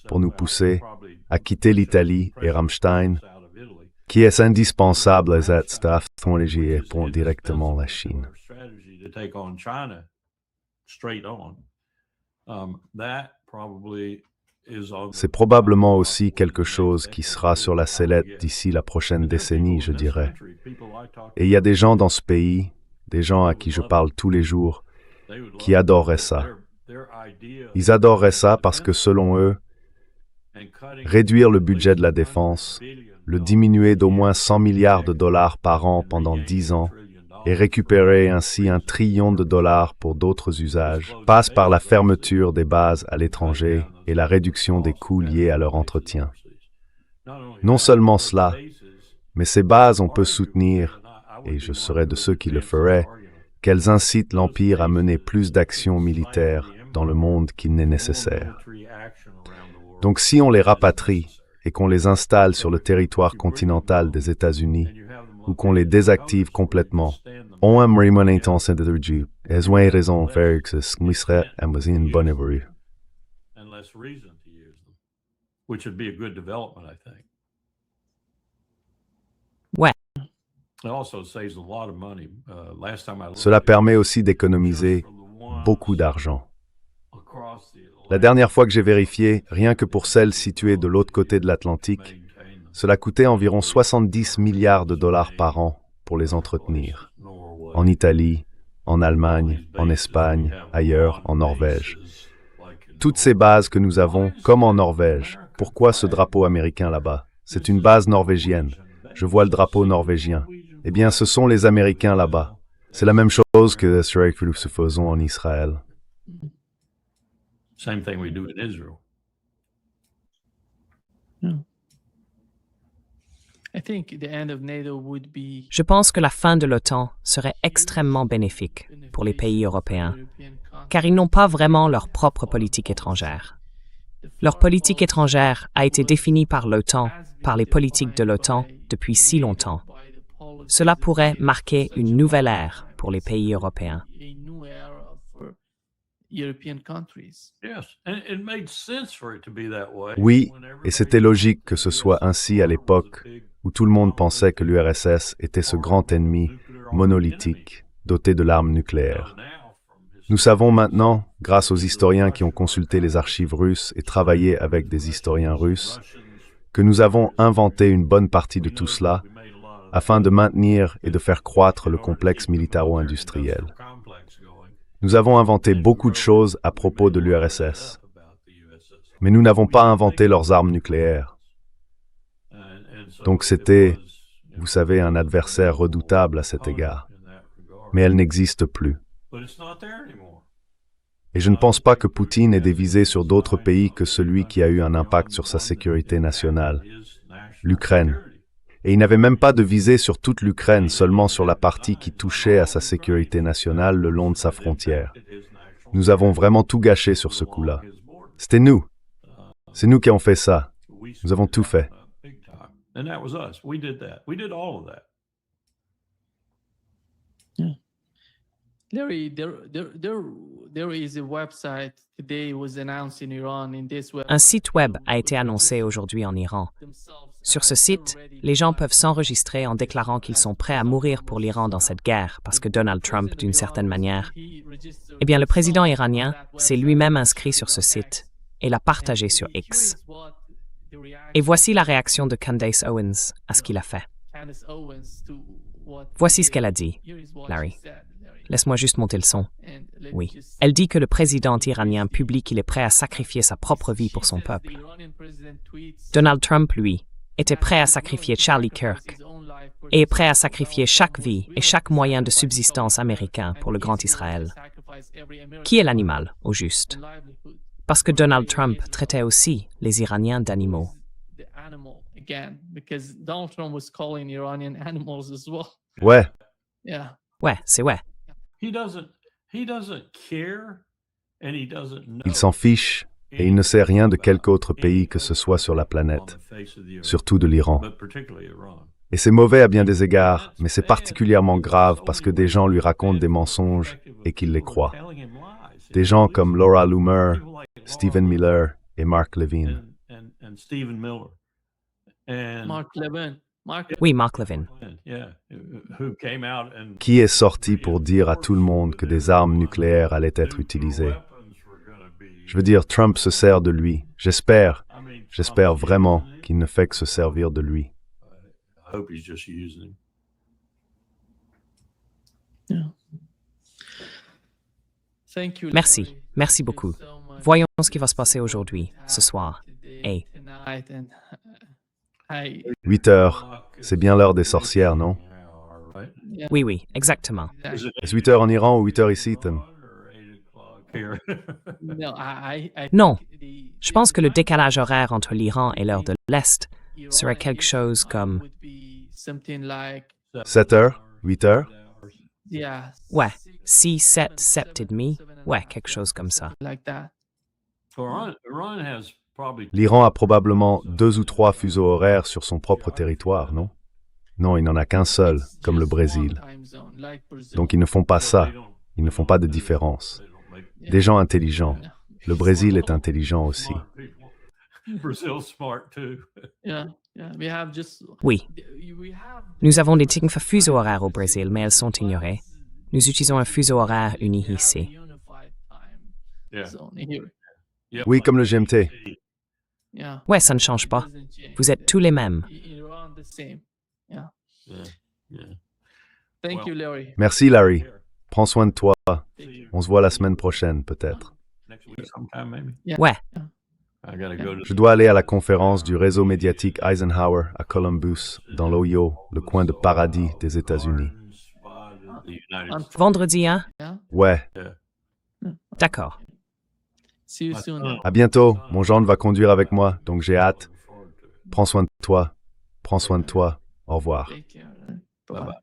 pour nous pousser à quitter l'Italie et Rammstein, qui est indispensable à cette stratégie pour directement la Chine. C'est probablement aussi quelque chose qui sera sur la sellette d'ici la prochaine décennie, je dirais. Et il y a des gens dans ce pays, des gens à qui je parle tous les jours, qui adoreraient ça. Ils adoreraient ça parce que, selon eux, réduire le budget de la défense, le diminuer d'au moins 100 milliards de dollars par an pendant 10 ans, et récupérer ainsi $1 trillion pour d'autres usages, passe par la fermeture des bases à l'étranger et la réduction des coûts liés à leur entretien. Non seulement cela, mais ces bases on peut soutenir, et je serais de ceux qui le feraient, qu'elles incitent l'Empire à mener plus d'actions militaires dans le monde qu'il n'est nécessaire. Donc si on les rapatrie et qu'on les installe sur le territoire continental des États-Unis, ou qu'on les désactive complètement, on aimerait mon intention d'énergie, et j'ai raison de faire que ce serait une bonne évolution.
Ouais.
Cela permet aussi d'économiser beaucoup d'argent. La dernière fois que j'ai vérifié, rien que pour celles situées de l'autre côté de l'Atlantique, cela coûtait environ 70 milliards de dollars par an pour les entretenir. En Italie, en Allemagne, en Espagne, ailleurs, en Norvège. Toutes ces bases que nous avons, comme en Norvège, pourquoi ce drapeau américain là-bas? C'est une base norvégienne. Je vois le drapeau norvégien. Eh bien, ce sont les Américains là-bas. C'est la même chose que ce que nous faisons en Israël.
Same thing we do in Israel.
I think the end of NATO would be
Je pense que la fin de l'OTAN serait extrêmement bénéfique pour les pays européens, car ils n'ont pas vraiment leur propre politique étrangère. Leur politique étrangère a été définie par l'OTAN, par les politiques de l'OTAN depuis si longtemps. Cela pourrait marquer une nouvelle ère pour les pays européens.
a new era for European countries.
Yes, and it made sense for it to be that way.
Oui, et c'était logique que ce soit ainsi à l'époque où tout le monde pensait que l'URSS était ce grand ennemi monolithique, doté de l'arme nucléaire. Nous savons maintenant, grâce aux historiens qui ont consulté les archives russes et travaillé avec des historiens russes, que nous avons inventé une bonne partie de tout cela afin de maintenir et de faire croître le complexe militaro-industriel. Nous avons inventé beaucoup de choses à propos de l'URSS, mais nous n'avons pas inventé leurs armes nucléaires. Donc c'était, vous savez, un adversaire redoutable à cet égard. Mais elle n'existe plus. Et je ne pense pas que Poutine ait des visées sur d'autres pays que celui qui a eu un impact sur sa sécurité nationale, l'Ukraine. Et il n'avait même pas de visée sur toute l'Ukraine, seulement sur la partie qui touchait à sa sécurité nationale le long de sa frontière. Nous avons vraiment tout gâché sur ce coup-là. C'était nous. C'est nous qui avons fait ça. Nous avons tout fait.
And that was us. We did that. We did all of that.
Larry, there is a website today was announced in Iran. In this web,
Un site web a été annoncé aujourd'hui en Iran. Sur ce site, les gens peuvent s'enregistrer en déclarant qu'ils sont prêts à mourir pour l'Iran dans cette guerre parce que Donald Trump, d'une certaine manière, eh bien, le président iranien s'est lui-même inscrit sur ce site et l'a partagé sur X. Et voici la réaction de Candace Owens à ce qu'il a fait. Voici ce qu'elle a dit, Larry. Laisse-moi juste monter le son. Oui. Elle dit que le président iranien publie qu'il est prêt à sacrifier sa propre vie pour son peuple. Donald Trump, lui, était prêt à sacrifier Charlie Kirk et est prêt à sacrifier chaque vie et chaque moyen de subsistance américain pour le grand Israël. Qui est l'animal, au juste? Parce que Donald Trump traitait aussi les Iraniens d'animaux.
Ouais,
Ouais, c'est ouais.
He doesn't care, and he doesn't know.
il s'en fiche et il ne sait rien de quelque autre pays que ce soit sur la
on
planète,
the face of the earth,
surtout de l'Iran.
but particularly Iran.
Et c'est mauvais à bien des égards, mais c'est particulièrement grave parce que des gens lui racontent des mensonges et qu'il les croit. Des gens comme Laura Loomer, Stephen Miller et Mark Levin.
And Stephen Miller. And
Mark Levin.
Oui, Mark Levin.
yeah, who came out and
Qui est sorti pour dire à tout le monde que des armes nucléaires allaient être utilisées? Je veux dire, Trump se sert de lui. J'espère vraiment qu'il ne fait que se servir de lui.
I hope he's just using him.
Thank you,
Merci.
Larry.
Merci
Thank you
beaucoup.
so much.
Voyons ce qui va se passer aujourd'hui, ce soir. Et
Tonight, and I
8 heures, c'est bien l'heure des sorcières, non?
oui, oui, exactement.
Est-ce 8 heures en Iran ou 8 heures ici, Tim?
No, I
Non.
think the-
Je pense que le décalage horaire entre l'Iran et l'heure de l'Est serait quelque chose comme,
would be something like
7 heures? 8 heures?
yeah,
ouais, 6, 7, 7 et demi, ouais, quelque chose comme ça.
like that.
Iran has probably
L'Iran a probablement 2 ou 3 fuseaux horaires sur son propre territoire, non? Non, il n'en a qu'un seul, comme le Brésil. Donc ils ne font pas ça. Ils ne font pas de différence. Des gens intelligents. Le Brésil est intelligent aussi.
Brazil's smart too.
Yeah, we have just
Oui,
we have
nous avons des fuseaux horaires au Brésil, mais elles sont ignorées. Nous utilisons un fuseau horaire uni ici.
unified time
Yeah.
zone here.
Yeah,
Oui,
like
comme le GMT.
Yeah.
Ouais, ça ne change pas.
Doesn't change.
Vous êtes tous les mêmes.
Iran the same. Yeah.
Yeah, yeah.
Thank you, Larry.
Merci, Larry. Prends soin de toi.
Thank you.
On se voit la semaine prochaine, peut-être.
Next week sometime maybe.
Yeah.
Ouais.
I gotta go to
Je dois aller à la conférence du réseau médiatique Eisenhower à Columbus, dans l'Ohio, le coin de paradis des États-Unis.
Vendredi, hein?
Yeah.
Ouais,
D'accord.
See you soon.
à bientôt. Mon gendre va conduire avec moi, donc j'ai hâte. Prends soin de toi. Prends soin de toi. Au revoir.
Take care. Bye bye.